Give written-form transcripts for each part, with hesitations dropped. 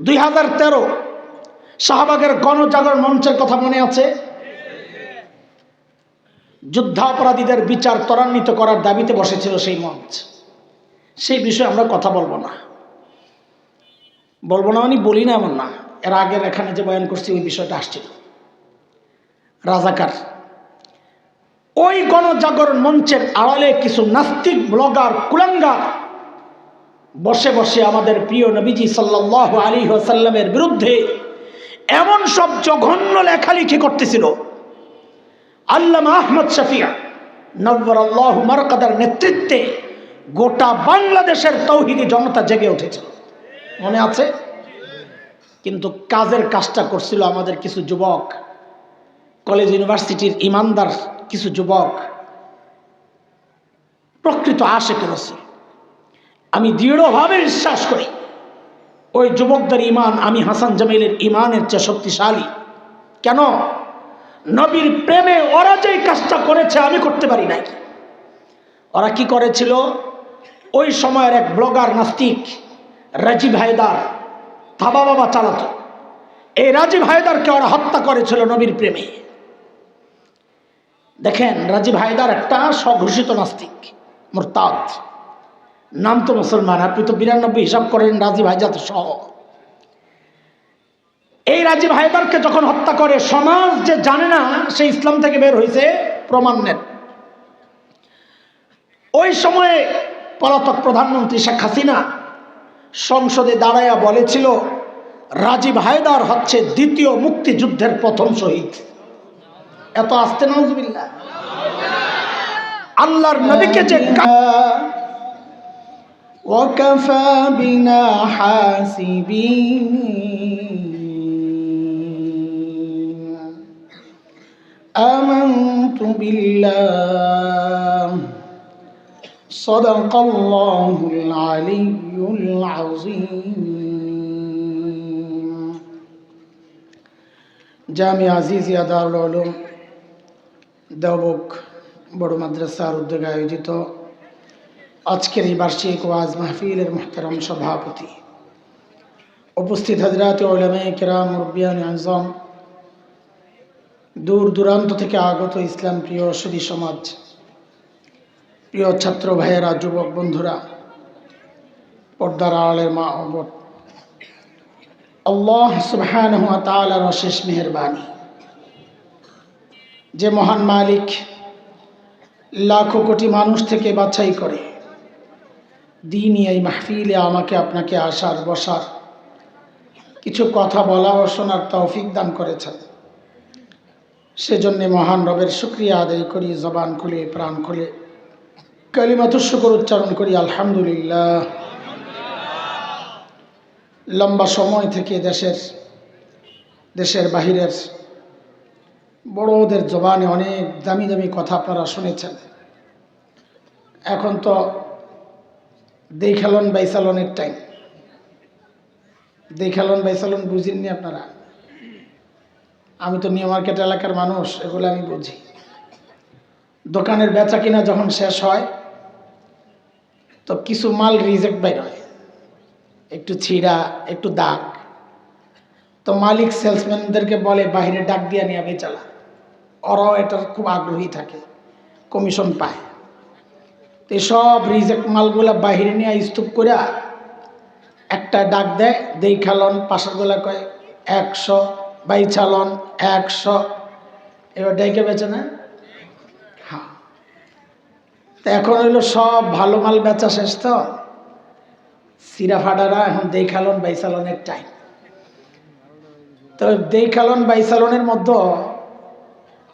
2013 শাহবাগের গণজাগরণ মঞ্চের কথা মনে আছে? যুদ্ধাপরাধীদের বিচার ত্বরান্বিত করার দাবিতে বসেছিল সেই মঞ্চ। সেই বিষয়ে আমরা কথা বলবো না মানে বলি না এমন না, এর আগের এখানে যে বয়ান করছি ওই বিষয়টা আসছিল। রাজাকার ওই গণজাগরণ মঞ্চের আড়ালে কিছু নাস্তিক ব্লগার কুলাঙ্গার বসে বসে আমাদের প্রিয় নবীজি সাল্লাল্লাহু আলাইহি ওয়াসাল্লামের বিরুদ্ধে এমন সব জঘন্য লেখালেখি করতেছিল। আল্লামা আহমদ শফিয়া নব্বরাল্লাহু মারকাদার নেতৃত্বে গোটা বাংলাদেশের তৌহিদি জনতা জেগে উঠেছিল, মনে আছে? কিন্তু কাজের কাজটা করছিল আমাদের কিছু যুবক, কলেজ ইউনিভার্সিটির ইমানদার কিছু যুবক, প্রকৃত আশিক রাসূল। আমি দৃঢ়ভাবে বিশ্বাস করি ওই যুবকদের ইমান আমি হাসান জামিলের ইমানের চেয়ে শক্তিশালী। কেন? নবীর প্রেমে ওরা যেই কাজটা করেছে আমি করতে পারি নাই। ওরা কি করেছিল? ওই সময়ের এক ব্লগার নাস্তিক রাজীব হায়দার থাবা বাবা চালাতো, এই রাজীব হায়দারকে ওরা হত্যা করেছিল নবীর প্রেমে। দেখেন, রাজীব হায়দার একটা স্বঘোষিত নাস্তিক, মুরতাদ, নাম তো মুসলমান, আপনি তো 92 হিসাব করেন রাজীব হায়দার সহ। এই রাজীব হায়দারকে যখন হত্যা করে, সমাজ যে জানে না সে ইসলাম থেকে বের হয়েছে প্রমাণ নেন। ওই সময়ে পলাতক প্রধানমন্ত্রী শেখ হাসিনা সংসদে দাঁড়াইয়া বলেছিল রাজীব হায়দার হচ্ছে দ্বিতীয় মুক্তিযুদ্ধের প্রথম শহীদ। এত আস্তে নাউজুবিল্লাহ। আল্লাহর নবীকে যে ওয়াকাফা বিনা হাসিবিন আমানতু বিল্লাহ সাদাকাল্লাহুল আলিয়্যুল আযীম। জামিয়া আজিজিয়া দারুল উলুম দেওবন্দ বড় মাদ্রাসার উদ্যোগে আয়োজিত আজকের এই বার্ষিক ওয়াজ মাহফিলের মুহতারাম সভাপতি, উপস্থিত হযরত উলামায়ে কেরাম, মুরব্বিয়ান আযম, দূর দূরান্ত থেকে আগত ইসলাম প্রিয় সুধী সমাজ, প্রিয় ছাত্র ভাইয়েরা, যুবক বন্ধুরা, পর্দার আড়ালের মা ও বোন, আল্লাহ সুবহানাহু ওয়া তাআলার অশেষ মেহেরবানি যে মহান মালিক লাখো কোটি মানুষ থেকে বাছাই করে দ্বীনি এই মাহফিলে আমাকে আপনাকে আসার বসার কিছু কথা বলা ও শোনার তৌফিক দান করেছেন। সেজন্য মহান রবের শুকরিয়া আদায় করি, জবান খুলে প্রাণ খুলে কালিমাতুশ শুকর উচ্চারণ করি আলহামদুলিল্লাহ। লম্বা সময় থেকে দেশের বাহিরের বড়দের জবানে অনেক দামি দামি কথা আপনারা শুনেছেন। এখন তো দেখালন বাইসালনের টাইম। দেখালন বাইসালন বুঝেননি আপনারা? আমি তো নিউ মার্কেট এলাকার মানুষ, এগুলো আমি বুঝি। দোকানের বেচা কিনা যখন শেষ হয় তো কিছু মাল রিজেক্ট বাইর হয়, একটু ছিঁড়া, একটু দাগ। তো মালিক সেলসম্যানদেরকে বলে বাইরে ডাক দিয়া নিয়ে বেচালা। ওরাও এটার খুব আগ্রহী থাকে, কমিশন পায়। তো সব রিজেক্ট মালগুলা বাহিরে নিয়ে স্তূপ করে একটা ডাক দেয়, দেখালন, পাশেরগুলা কয় 100, বাইচালন 100, এবার ডাইকে বেচে না। হ্যাঁ, তো এখন হইলো সব ভালো মাল বেচা শেষ, তো সিরা ফাডারা এখন দেখালন বাইচালনের টাইম। তো দেখালন বাইচালনের মধ্যে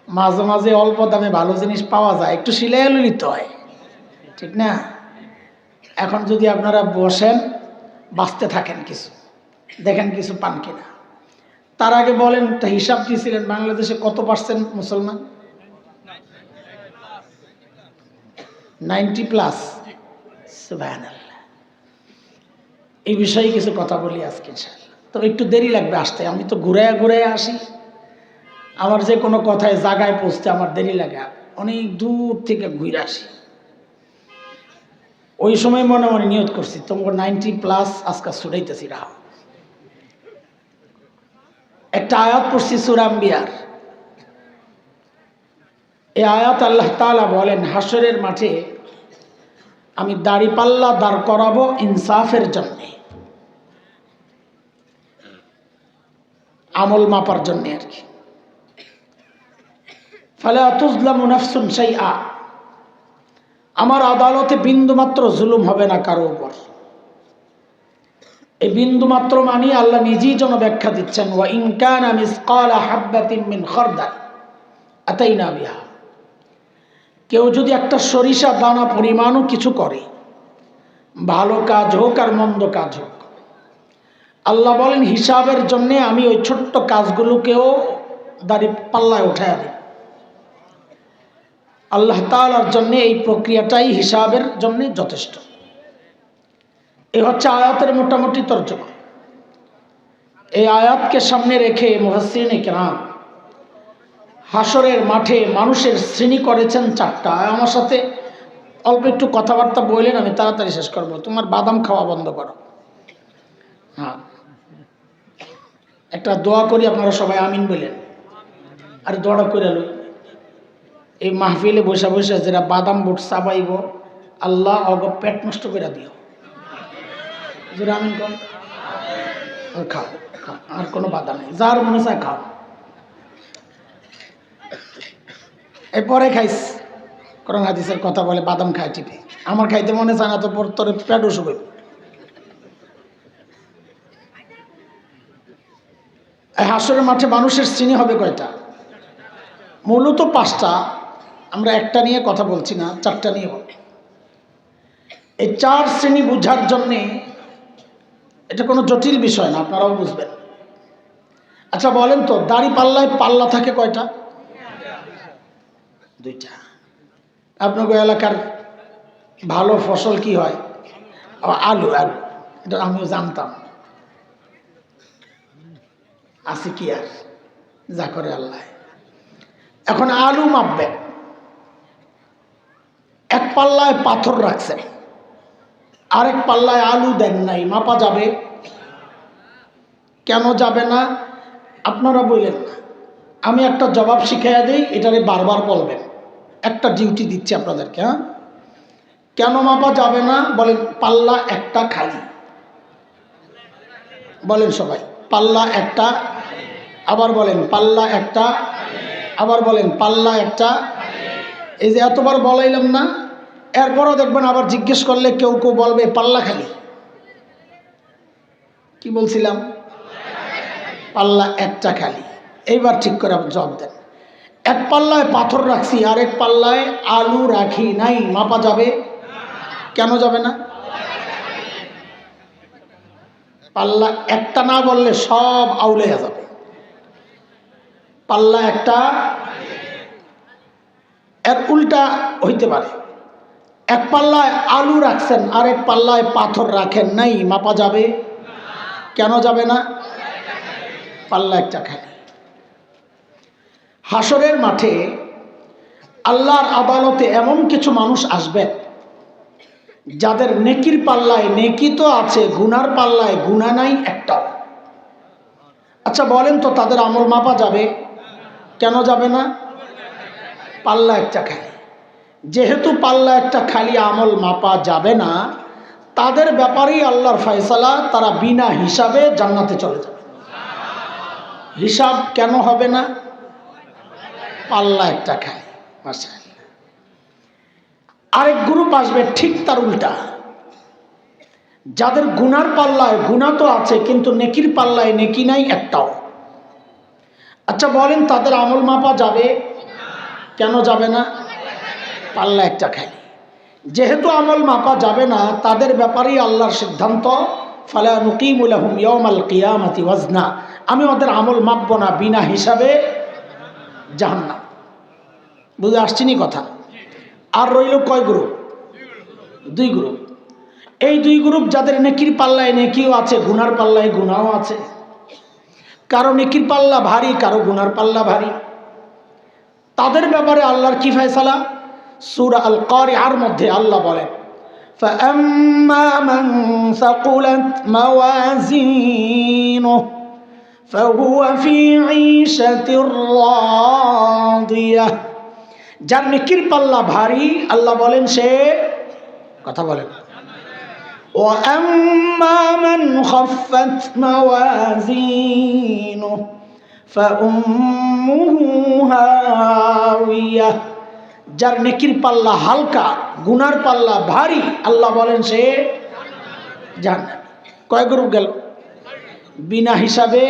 মাঝে মাঝে অল্প দামে ভালো জিনিস পাওয়া যায়, একটু সিলাই নিতে হয়, ঠিক না? এখন যদি আপনারা বসেন বাঁচতে থাকেন, কিছু দেখেন কিছু পান কিনা। তার আগে বলেন, একটা হিসাব দিয়েছিলেন বাংলাদেশে কত % মুসলমান? 90+। সুবহানাল্লাহ। এই বিষয়ে কিছু কথা বলি আজকে। তো একটু দেরি লাগবে আসতে, আমি তো ঘুরে ঘুরে আসি। আমার যে কোনো কথায় জায়গায় পৌঁছতে আমার দেরি লাগে, অনেক দূর থেকে ঘুরে আসি। ওই সময় মনে মনে নিয়ত করছি তোমাকে 90+ আজকে ছুটাইতেছি রাহ। একটা আয়াত পড়ছি সূরা আম্বিয়ার। এই আয়াত আল্লাহ তাআলা বলেন, হাসরের মাঠে আমি দাড়িপাল্লা দাঁড় করাবো ইনসাফের জন্য, আমল মাপার জন্য আর কি। ফালা তুজলামু নাফসুন শাইআ, আমার আদালতে বিন্দুমাত্র জুলুম হবে না কারো উপর। এই বিন্দুমাত্র মানে আল্লাহ নিজেই যেন ব্যাখ্যা দিচ্ছেন, ওয়া ইন কানা মিসকালা হাববাতিন মিন খারদাল আতাইনা বিহা। কেউ যদি একটা সরিষা দানা পরিমাণও কিছু করে, ভালো কাজ হোক আর মন্দ কাজ হোক, আল্লাহ বলেন হিসাবের জন্য আমি ওই ছোট্ট কাজগুলোকেও দাড়ি পাল্লায় উঠায় দিই। আল্লাহ তাআলার জন্য এই প্রক্রিয়াটাই হিসাবের জন্য যথেষ্ট। এই হচ্ছে আয়াতের মোটামুটি তর্জমা। এই আয়াতকে সামনে রেখে মুফাসসিরিনে কেরাম হাসরের মাঠে মানুষের শ্রেণী করেছেন চারটা। আমার সাথে অল্প একটু কথাবার্তা বললেন, আমি তাড়াতাড়ি শেষ করব। তোমার বাদাম খাওয়া বন্ধ করো। হ্যাঁ, একটা দোয়া করি, আপনারা সবাই আমিন বলেন। আর দোয়াটা করে লই, এই মাহফিলে বসে বসে যারা বাদাম বুট চাবাইব, আল্লাহ অগ পেট নষ্ট করে দিও। যারা আমিন কর, খাও খাও, আর কোনো বাধা নেই, যার মনে চায় খাও। এরপরে খাইস, কোরআন হাদিসের কথা বলে বাদাম খায় টিপে। আমার খাইতে মনে চায় না, তো পর তোর পেট অসুখ হইব। এই হাসরের মাঠে মানুষের শ্রেণী হবে কয়টা? মূলত পাঁচটা। আমরা একটা নিয়ে কথা বলছি না, চারটা নিয়ে বল। এই চার শ্রেণী বুঝার জন্যে এটা কোনো জটিল বিষয় না, আপনারাও বুঝবেন। আচ্ছা বলেন তো, দাড়ি পাল্লায় পাল্লা থাকে কয়টা? দুইটা। আপনাদের এলাকার ভালো ফসল কি হয়? আলু। আলু, এটা আমিও জানতাম। আছে কি আর, যা করে আল্লাহ। এখন আলু মাপবেন, এক পাল্লায় পাথর রাখছেন, আরেক পাল্লায় আলু দেন নাই, মাপা যাবে? কেন যাবে না আপনারা বললেন না, আমি একটা জবাব শিখাইয়া দিই, এটারে বারবার বলবেন। একটা ডিউটি দিচ্ছি আপনাদেরকে। হ্যাঁ, কেন মাপা যাবে না বলেন? পাল্লা একটা খালি। বলেন সবাই, পাল্লা একটা। আবার বলেন পাল্লা একটা। আবার বলেন পাল্লা একটা। এই যে এতবার বলাইলাম না, এরপরও দেখবেন আবার জিজ্ঞেস করলে কেউ কেউ বলবে পাল্লা খালি। কি বলছিলাম? পাল্লা একটা খালি। এইবার ঠিক করে জবাব দেন। এক পাল্লায় পাথর রাখছি, আরেক পাল্লায় আলু রাখি নাই, মাপা যাবে? কেন যাবে না? পাল্লা একটা না বললে সব আউলে যাবে। পাল্লা একটা। এর উল্টা হইতে পারে, এক পাল্লায় আলু রাখছেন, আরেক পাল্লায় পাথর রাখেন নাই, মাপা যাবে? কেন যাবে না? পাল্লা একটা খালি। হাসরের মাঠে আল্লাহর আদালতে এমন কিছু মানুষ আসবেন যাদের নেকির পাল্লায় নেকি তো আছে, গুনার পাল্লায় গুনাহ নাই একটাও। আচ্ছা বলেন তো, তাদের আমল মাপা যাবে? কেন যাবে না? পাল্লা একটা খালি। যেহেতু পাল্লা একটা খালি, আমল মাপা যাবে না, তাদের ব্যাপারেই আল্লাহর ফয়সালা, তারা বিনা হিসাবে জান্নাতে চলে যাবে। হিসাব কেন হবে না? পাল্লা একটা খালি। মাশাআল্লাহ। আরেক গ্রুপ আসবে ঠিক তার উল্টা, যাদের গুনার পাল্লায় গুনাহ তো আছে, কিন্তু নেকির পাল্লায় নেকি নাই একটাও। আচ্ছা বলেন, তাদের আমল মাপা যাবে? কেন যাবে না? পাল্লা একটা খালি। যেহেতু আমল মাপা যাবে না, তাদের ব্যাপারেই আল্লাহর সিদ্ধান্ত, ফালা নুকিমু লাহুম ইয়াওমাল কিয়ামাতি ওয়াজনা, আমি ওদের আমল মাপব না, বিনা হিসাবে জাহান্নাম। বুঝে আসছিনি কথা? আর রইল কয় গ্রুপ? দুই গ্রুপ। এই দুই গ্রুপ যাদের নেকির পাল্লায় নেকিও আছে, গুনার পাল্লায় গুনাহও আছে। কারো নেকির পাল্লা ভারী, কারো গুনার পাল্লা ভারী। তাদের ব্যাপারে আল্লাহর কি ফয়সালা? সূরা আল কারিআর মধ্যে আল্লাহ বলেন, فَأَمَّا مَنْ ثَقُلَتْ مَوَازِينُهُ فهو في عيشة راضية। যার নেকির পাল্লা ভারী আল্লাহ বলেন সে কথা বলেন। وأما من خفت موازينه فأمه هاوية। যার নেকির পাল্লা হালকা গুনার পাল্লা ভারী আল্লাহ বলেন সে জান্নাত। কয় গ্রুপ গেল? বিনা হিসাবে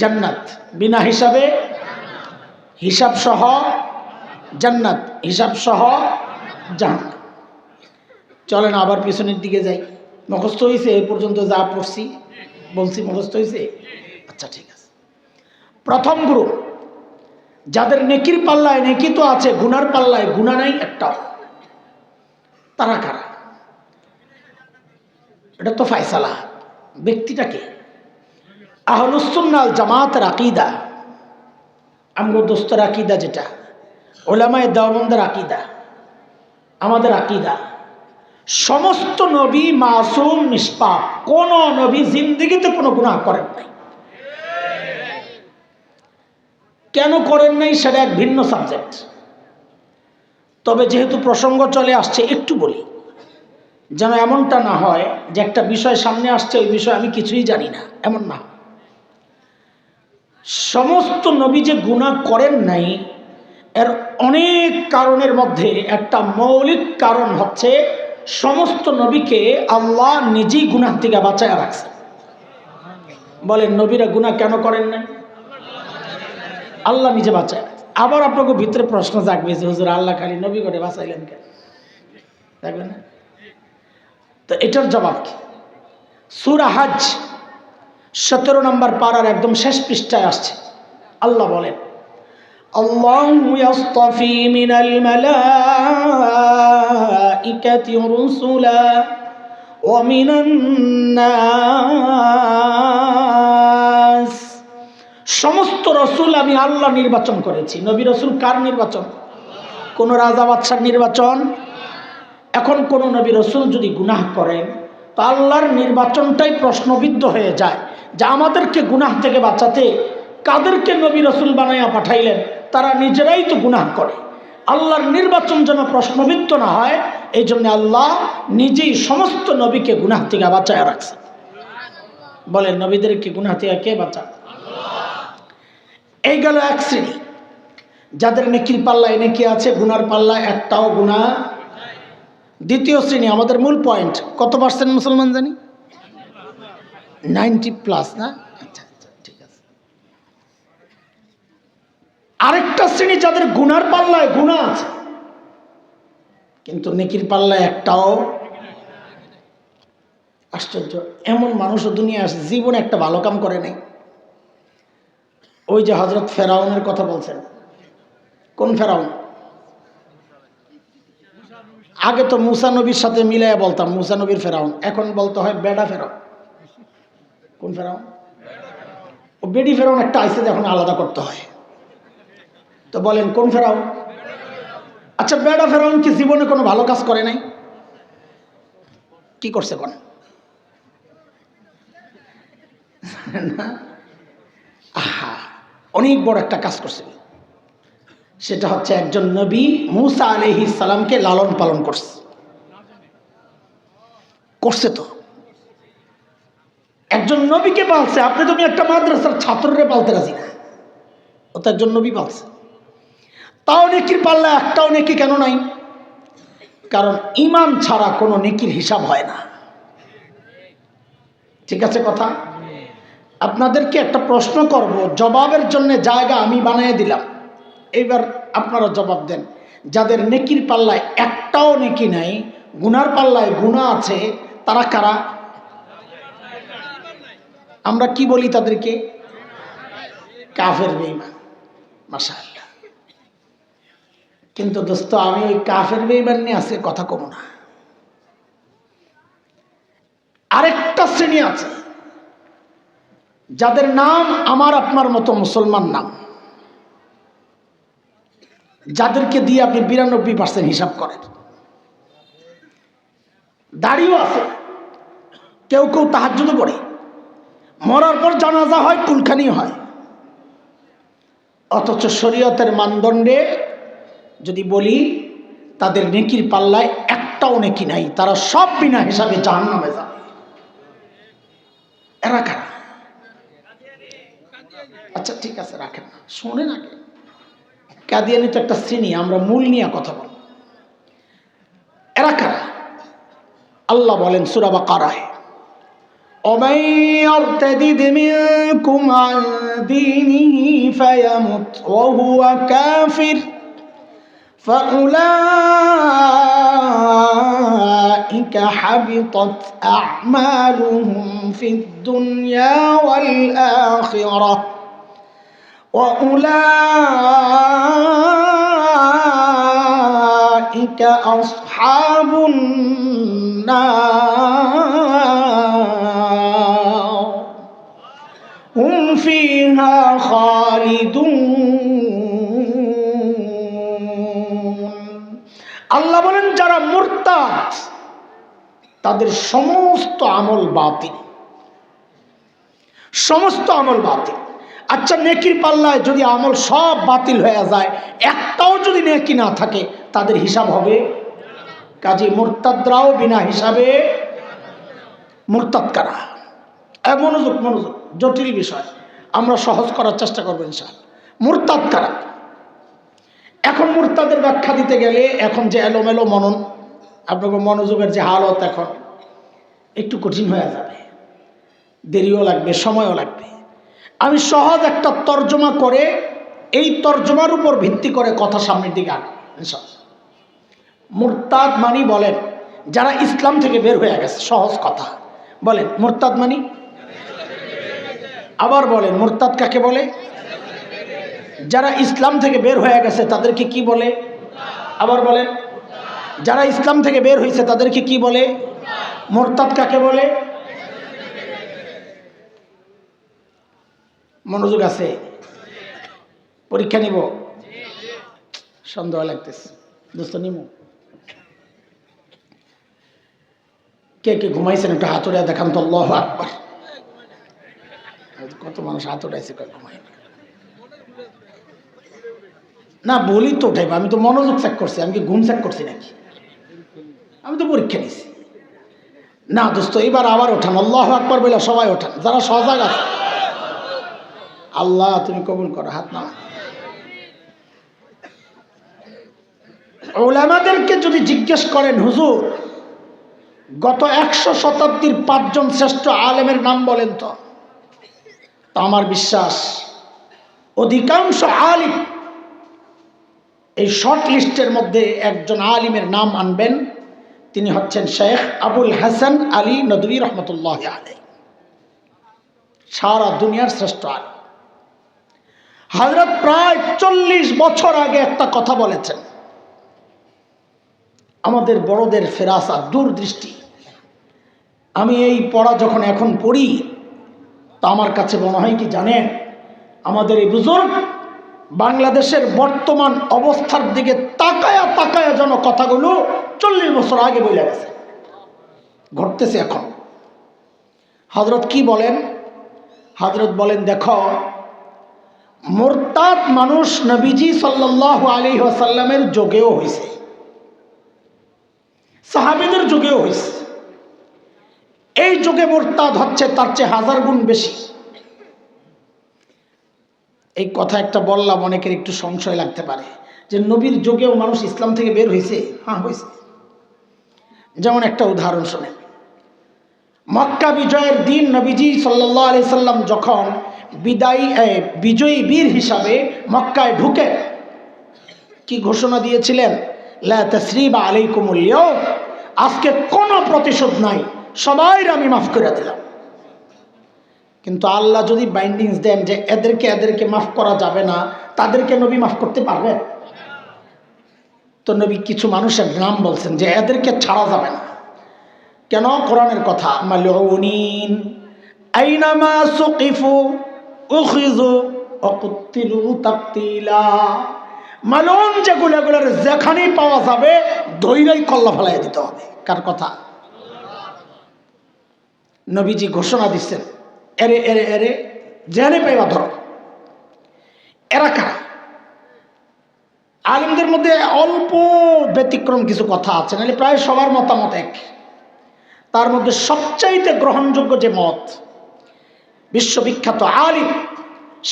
জান্নাত, বিনা হিসাবে, হিসাব সহ জান্নাত, হিসাব সহ জাহান্নাম। চলেন আবার পিছনের দিকে যাই। মুখস্থ হয়েছে এই পর্যন্ত যা পড়ছি বলছি, মুখস্থ হয়েছে? আচ্ছা ঠিক আছে। প্রথম গ্রুপ যাদের নেকির পাল্লায় নেকি তো আছে, গুনার পাল্লায় গুনাহ নাই একটাও, তারা কারা? এটা তো ফায়সালা। ব্যক্তিটাকে আহলুস সুন্নাহ ওয়াল জামাতের আকীদা, আমগো দোস্তের আকীদা, যেটা উলামায়ে দেওবন্দের আকীদা, আমাদের আকীদা, সমস্ত নবী মাসুম নিষ্পাপ, কোন নবী জিন্দেগিতে কোনো গুনাহ করেন নাই। কেন করেন নাই সেটা এক ভিন্ন সাবজেক্ট। তবে যেহেতু প্রসঙ্গ চলে আসছে একটু বলি, যেন এমনটা না হয় যে একটা বিষয় সামনে আসছে ওই বিষয়ে আমি কিছুই জানি না, এমন না। সমস্ত নবী যে গুনাহ করেন নাই এর অনেক কারণের মধ্যে একটা মৌলিক কারণ হচ্ছে সমস্ত নবীকে আল্লাহ নিজেই গুনাহ থেকে বাঁচায় রাখছে। বলেন নবীরা গুনাহ কেন করেন নাই? আল্লাহ নিজে বাঁচায়। আবার আপনাকে ভিতরে প্রশ্ন জাগবে যে হুজুর আল্লাহ খালি নবী করে বাঁচাইলেন কেন? দেখবেন না? তো এটার জবাব কি? সূরা হজ 17 নম্বর পারার একদম শেষ পৃষ্ঠায় আসছে। আল্লাহ বলেন, আল্লাহু ইয়াসতাফি মিনাল মালাইকাতি রুসুলা ওয়া মিনান নাস। সমস্ত রসুল আমি আল্লাহ নির্বাচন করেছি। নবী রসুল কার নির্বাচন? কোন রাজা বাদশার নির্বাচন। এখন কোন নবী রসুল যদি গুনাহ করেন তো আল্লাহর নির্বাচনটাই প্রশ্নবিদ্ধ হয়ে যায় যে আমাদেরকে গুনাহ থেকে বাঁচাতে কাদেরকে নবী রসুল বানাইয়া পাঠাইলেন? তারা নিজেরাই তো গুনাহ করে। আল্লাহর নির্বাচন যেন প্রশ্নবিদ্ধ না হয় এই জন্য আল্লাহ নিজেই সমস্ত নবীকে গুনাহ থেকে বাঁচাইয়া রাখছে। বলেন নবীদেরকে গুনাহ থেকে কে বাঁচায়? এই গেল এক শ্রেণী যাদের নেকির পাল্লায় নেকি আছে, গুনার পাল্লায় একটাও গুনাহ। দ্বিতীয় শ্রেণী আমাদের মূল পয়েন্ট, কত পার্সেন্ট মুসলমান জানি? 90+ না? আচ্ছা আচ্ছা ঠিক আছে। আরেকটা শ্রেণী যাদের গুনার পাল্লায় গুনাহ আছে কিন্তু নেকির পাল্লায় একটাও। আশ্চর্য, এমন মানুষও দুনিয়া আসে জীবনে একটা ভালো কাম করে নাই। ওই যে হযরত ফেরাউনের কথা বলছেন, কোন ফেরাউন? আগে তো মুসা নবীর সাথে মিলাইয়া বলতাম মুসা নবীর ফেরাউন, এখন বলতে হয় বেডা ফেরাউন। কোন ফেরাউন? ও বেডি ফেরাউন একটা আইসে, এখন আলাদা করতে হয়। তো বলেন কোন ফেরাউন? আচ্ছা বেডা ফেরাউন কি জীবনে কোনো ভালো কাজ করে নাই? কি করছে কোন? আহা, অনেক বড় একটা কাজ করছে। সেটা হচ্ছে একজন নবী মুসা আলাইহিস সালামকে লালন পালন করছে তো। একজন নবীকে পালছে। আপনি তুমি একটা মাদ্রাসার ছাত্ররে পালতে রাজি না, ও তো একজন নবী পালছে। তাও নেকির পাল্লা একটাও নেকি কেন নাই? কারণ ঈমান ছাড়া কোনো নেকির হিসাব হয় না। ঠিক আছে কথা? আপনাদেরকে একটা প্রশ্ন করব, জবাবের জন্য জায়গা আমি বানিয়ে দিলাম, এইবার আপনারা জবাব দেন। যাদের নেকির পাল্লায় একটাও নেকি নাই, গুনার পাল্লায় গুনাহ আছে, তারা কারা? আমরা কি বলি তাদেরকে? কাফের বেঈমান। মাশাআল্লাহ। কিন্তু দোস্ত আমি ওই কাফের বেঈমান নিয়ে আজকে কথা কম না। আরেকটা শ্রেণী আছে যাদের নাম আমার আপনার মতো মুসলমান নাম, যাদেরকে দিয়ে আপনি 92% হিসাব করেন। দাড়িও আছে, কেউ কেউ তাহাজ্জুদও পড়ে, মরার পর জানাজা হয়, কুলখানি হয়। অথচ শরীয়তের মানদণ্ডে যদি বলি তাদের নেকির পাল্লায় একটাও নেকি নাই, তারা সব বিনা হিসাবে জাহান্নামে যাবে। এরা কারা? আচ্ছা ঠিক আছে, রাখেন না, শোনেন আগে। কাদিয়ানি তো একটা শ্রেণী, আমরা মূল নিয়ে কথা বল। এরা কারা? আল্লাহ বলেন সূরা বাকারায়, ومن يرتد منكم عن دينه فيمت وهو كافر فأولئك حبطت أعمالهم في الدنيا والآخرة وأولئك أصحاب النار هم فيها خالدون। আল্লাহ বলেন যারা মুরতাদ তাদের সমস্ত আমল বাতিল, সমস্ত আমল বাতিল। আচ্ছা নেকির পাল্লায় যদি আমল সব বাতিল হয়ে যায়, একটাও যদি নেকি না থাকে, তাদের হিসাব হবে। কাজী মুরতাদরাও বিনা হিসাবে। মুরতাদ কারা? মনোযোগ মনোযোগ, জটিল বিষয়, আমরা সহজ করার চেষ্টা করবো ইনশাআল্লাহ। মুরতাদ কারা? এখন মুরতাদের ব্যাখ্যা দিতে গেলে এখন যে এলোমেলো মনন, আপনাকে মনোযোগের যে হালত এখন একটু কঠিন হয়ে যাবে, দেরিও লাগবে, সময়ও লাগবে। আমি সহজ একটা তর্জমা করে এই তর্জমার উপর ভিত্তি করে কথা সামনের দিকে আগে ইনশাআল্লাহ। মুরতাদ মানি বলেন যারা ইসলাম থেকে বের হয়ে গেছে, সহজ কথা বলেন মুরতাদ মানি। আবার বলেন মুরতাদ কাকে বলে? যারা ইসলাম থেকে বের হয়ে গেছে তাদেরকে কি বলে? আবার বলেন যারা ইসলাম থেকে বের হয়েছে তাদেরকে কি বলে? মুরতাদ কাকে বলে? মনোযোগ আছে? পরীক্ষা নিব? সন্দেহ লাগতেছে, দোস্ত নিব। কে কে ঘুমাইছেন একটু হাত উড়িয়ে দেখান তো। আল্লাহু আকবার। কত মানুষ হাত উঠাইছে, ঘুমাই না বলি তো উঠাইব। আমি তো মনোযোগ চেক করছি, আমি কি ঘুম চেক করছি নাকি? আমি তো পরীক্ষা নিছি না দোস্ত। এবার আবার ওঠান, আল্লাহু আকবার বলে সবাই ওঠান যারা সজাগ আছে। আল্লাহ তুমি কবুল করো, হাত না। উলামাদেরকে যদি জিজ্ঞেস করেন হুজুর গত 100 শতাব্দীর 5 জন শ্রেষ্ঠ আলেমের নাম বলেন তো, আমার বিশ্বাস অধিকাংশ আলিম এই শর্ট লিস্টের মধ্যে একজন আলিমের নাম আনবেন। তিনি হচ্ছেন শেখ আবুল হাসান আলী নদভী রহমতুল্লাহ আলাইহি, সারা দুনিয়ার শ্রেষ্ঠ আলিম। হযরত প্রায় 40 বছর আগে একটা কথা বলেছেন। আমাদের বড়দের ফেরাসা, দূরদৃষ্টি। আমি এই পড়া যখন এখন পড়ি তা আমার কাছে মনে হয় কি জানেন, আমাদের এই বুজুর্গ বাংলাদেশের বর্তমান অবস্থার দিকে তাকায়া তাকায়া যেন কথাগুলো 40 বছর আগে বলে গেছে, ঘটতেছে এখন। হযরত কি বলেন? হযরত বলেন দেখো, মুরতাদ মানুষ নবীজি সাল্লাল্লাহু আলাইহি ওয়াসাল্লামের যুগেও হয়েছে, সাহাবীদের যুগেও হয়েছে। এই যুগে মুরতাদ হচ্ছে তার চেয়ে 1000 গুণ বেশি। এই কথা একটা বললাম, অনেকের একটু সংশয় লাগতে পারে যে নবীর যুগেও মানুষ ইসলাম থেকে বের হয়েছে। হ্যাঁ হয়েছে। যেমন একটা উদাহরণ শোনেন। মক্কা বিজয়ের দিন নবীজি সাল্লাল্লাহু আলাইহি সাল্লাম যখন বিজয়ী বীর হিসাবে মক্কায় ঢুকে কি ঘোষণা দিয়েছিলেন? লা তাসরিবা আলাইকুমুল ইয়াওম, আজকে কোনো প্রতিশোধ নাই, সবাইর আমি মাফ করে দিলাম। কিন্তু আল্লাহ যদি বাইন্ডিংস দেন যে এদেরকে মাফ করা যাবে না, তাদেরকে নবী মাফ করতে পারবেন? তো নবী কিছু মানুষের নাম বলছেন যে এদেরকে ছাড়া যাবে না। কেন? কোরআনের কথা, মালউনিন আইনামা সুকিফু উখিযু ওয়া কুতিলু তাকতিলা। মালউন যেগুলোর যেখানেই পাওয়া যাবে ধইরাই কল্লা ফেলাইয়া দিতে হবে। কার কথা? নবীজি ঘোষণা দিচ্ছেন এরে এরে এরে জেনে পাইবা ধরো। এরা কারা? আলেমদের মধ্যে অল্প ব্যতিক্রম কিছু কথা আছে, নাহলে প্রায় সবার মতামত এক। তার মধ্যে সবচাইতে গ্রহণযোগ্য যে মত, বিশ্ববিখ্যাত আলিম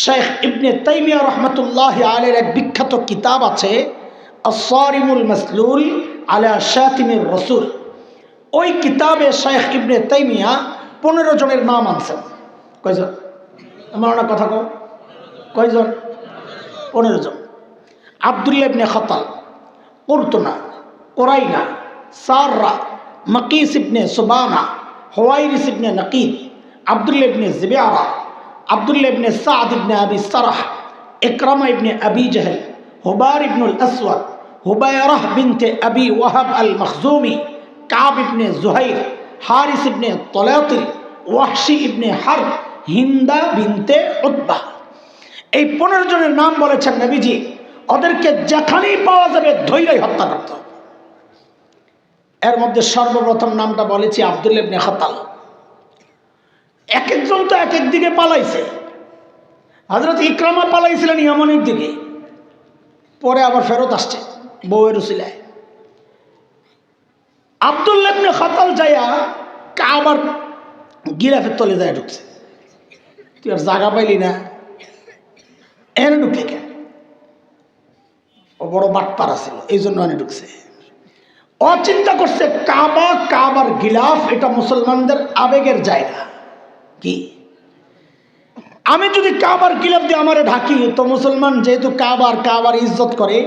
শেখ ইবনে তাইমিয়া রহমতুল্লাহ আলাইহির এক বিখ্যাত কিতাব আছে আস-সারিমুল মাসলুল আলা শাতিমির রাসূল। ওই কিতাবে শেখ ইবনে তাইমিয়া 15 জনের নাম আনছেন। কয়জন? আমার না কথা কও, কয়জন? 15 জন। আব্দুল্লাহ ইবনে খাতাল, কুরতুনা, কুরাইনা, সাররা, মাকিস ইবনে সুবানা, হুয়াইরিস ইবনে নাকিদ, আব্দুল্লাহ ইবনে জিবিয়ারা, আব্দুল্লাহ ইবনে সাদ ইবনে আবি সারাহ, ইকরামা ইবনে আবি জাহল, হুবার ইবনুল আসওয়াদ, হুবায়রাহ বিনতে আবি ওয়াহাব আল মখজুমি, কাব ইবনে জুহাইর, হারিস ইবনে তলাতিল, ওয়াহশি ইবনে হারব, হিন্দা বিনতে উতবা। এই 15 জনের নাম বলেছেন নবীজি, ওদেরকে যেখানেই পাওয়া যাবে ধৈর্যই হত্যা করতে হবে। এর মধ্যে সর্বপ্রথম নামটা বলেছি আব্দুল্লাহ ইবনে খাতাল। এক একজন তো এক এক দিকে পালাইছে। হযরত ইকরামা পালাইছিলেন ইয়ামানের দিকে, পরে আবার ফেরত আসছে বউয়ের উসিলায়। আব্দুল্লাহ ইবনে খাতাল যাইয়া কাবার গিলাফের তলে যায় ঢুকছে। তুই আর জায়গা পাইলি না, এনে ঢুকলি কেন? ও বড় বাটপাড়া ছিল, এই জন্য এনে ঢুকছে। ও চিন্তা করছে কাবা, কাবার গিলাফ এটা মুসলমানদের আবেগের জায়গা। কি আমি যদি কাবার গিলাফ দিয়ে আমারে ঢাকি, তো মুসলমান যেহেতু কাবার ইজ্জত করে,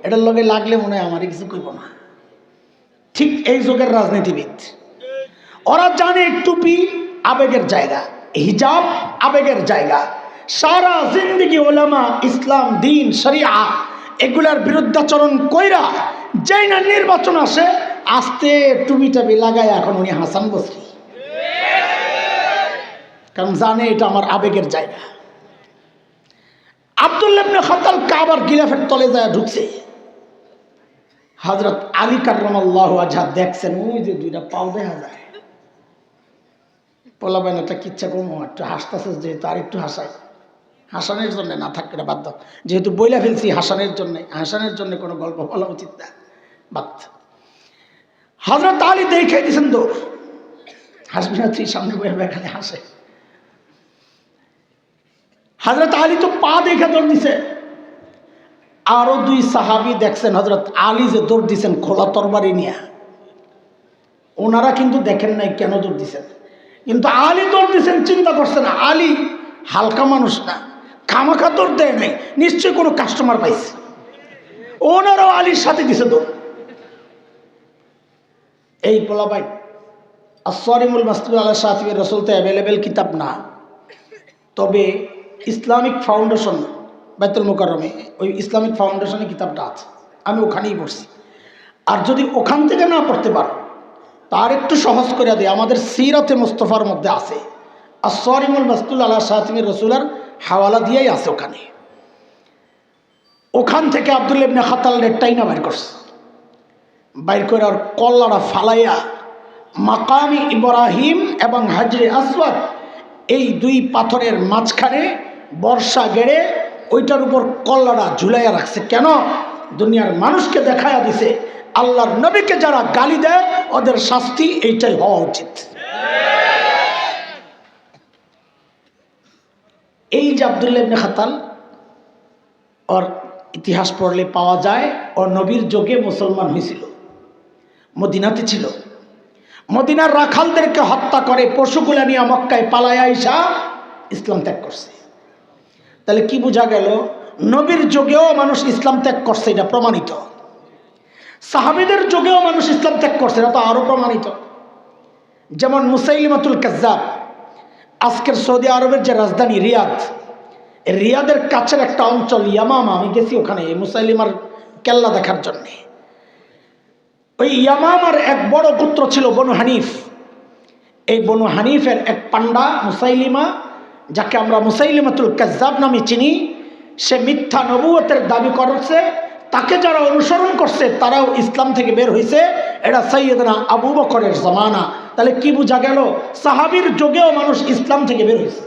এটার লগে লাগলে মনে হয় আমারে কিছু করবো না। ঠিক এই যুগের রাজনীতিবিদ, ওরা জানে টুপি আবেগের জায়গা, হিজাব আবেগের জায়গা। সারা জিন্দেগি ওলামা, ইসলাম, দিন, শরিয়া এগুলার বিরুদ্ধাচরণ কইরা যেই না নির্বাচন আসে, আস্তে টুপি টাবি লাগায় এখন উনি হাসান বসরি, কারণ জানে এটা আমার আবেগের জায়গা। আব্দুল্লাহ ইবনে খাতাল কাবার গিলাফের তলে যায় ঢুকছে। হযরত আলী কাররামাল্লাহু ওয়াজহা দেখছেন, ওই যে দুইটা পাও দেখা যায়। পোলাবেন একটা কিচ্ছা কমো, একটু হাসতেছে, যেহেতু আর একটু হাসাই, হাসানের জন্য না থাকলে বাধ্য, যেহেতু বইলা ফেলছি হাসানের জন্য কোনো গল্প বলা উচিত না, বাধ্য। হযরত আলী দেখে দিয়েছেন দৌড়, হাসবি না তুই, সামনে বইয়া এখানে হাসে। হযরত আলী তো পা দেখে দৌড় দিছে। আরো 2 সাহাবী দেখছেন হযরত আলী যে দৌড় দিছেন খোলা তরবারি নিয়ে, ওনারা কিন্তু দেখেন নাই কেন দৌড় দিছেন, কিন্তু আলী দৌড় দিছেন। চিন্তা করছেন আলী হালকা মানুষ না, খামাখা দৌড় দেয় নাই, নিশ্চয়ই কোনো কাস্টমার পাইছে। ওনারাও আলীর সাথে দিছে দৌড়। এই পোলাপাই আস-সারিমুল মাসলুল আলা শাতিমির রাসূল তো অ্যাভেলেবেল কিতাব না, তবে ইসলামিক ফাউন্ডেশন বাইতুল মুকাররমে, ওই ইসলামিক ফাউন্ডেশনে কিতাবটা আছে, আমি ওখানেই পড়ছি। আর যদি ওখান থেকে না পড়তে পারো, তার একটু সহজ করে দেয়, আমাদের সিরাতে মুস্তাফার মধ্যে আছে, আস-সারিমুল মাসলুল আলা শাতিমির রাসূলের হাওয়ালা দিয়েই আছে ওখানে। ওখান থেকে আব্দুল্লাহ ইবনে খাতাল টাইনা বাইর করছে, বাইর করে আর কল্লাটা ফালাইয়া মাকামি ইব্রাহিম এবং হাজরে আসওয়াদ এই 2 পাথরের মাঝখানে বর্ষা গেড়ে ওইটার উপর কল্লাটা ঝুলাইয়া রাখছে। কেন? দুনিয়ার মানুষকে দেখাইয়া দিছে আল্লাহর নবীকে যারা গালি দেয় ওদের শাস্তি এইটাই হওয়া উচিত। এই যে আব্দুল্লাহ ইবনে খাতাল, ওর ইতিহাস পড়লে পাওয়া যায় ও নবীর যুগে মুসলমান হয়েছিল, মদিনাতে ছিল। মদিনার রাখালদেরকে হত্যা করে পশুগুলা নিয়ে মক্কায় পালায় আইসা ইসলাম ত্যাগ করছে। তাহলে কি বোঝা গেল? নবীর যুগেও মানুষ ইসলাম ত্যাগ করছে, এটা প্রমাণিত। সাহাবীদের যুগেও মানুষ ইসলাম ত্যাগ করছে, এটা তো আরো প্রমাণিত। যেমন মুসাইলিমাতুল কাজ্জাব, আজকের সৌদি আরবের যে রাজধানী রিয়াদ, রিয়াদের কাছের একটা অঞ্চল ইয়ামামা, আমি গেছি ওখানে মুসাইলিমার কেল্লা দেখার জন্যে। ওই ইয়ামামার এক বড় গোত্র ছিল বনু হানিফ। এই বনু হানিফের এক পান্ডা মুসাইলিমা, যাকে আমরা মুসাইলিমাতুল কাজ্জাব নামে চিনি, সে মিথ্যা নবুয়তের দাবি করছে। তাকে যারা অনুসরণ করছে তারাও ইসলাম থেকে বের হয়েছে। এটা সাইয়েদনা আবু বকরের জামানা, তাহলে কি বোঝা গেল? সাহাবীর যুগেও মানুষ ইসলাম থেকে বের হয়েছে,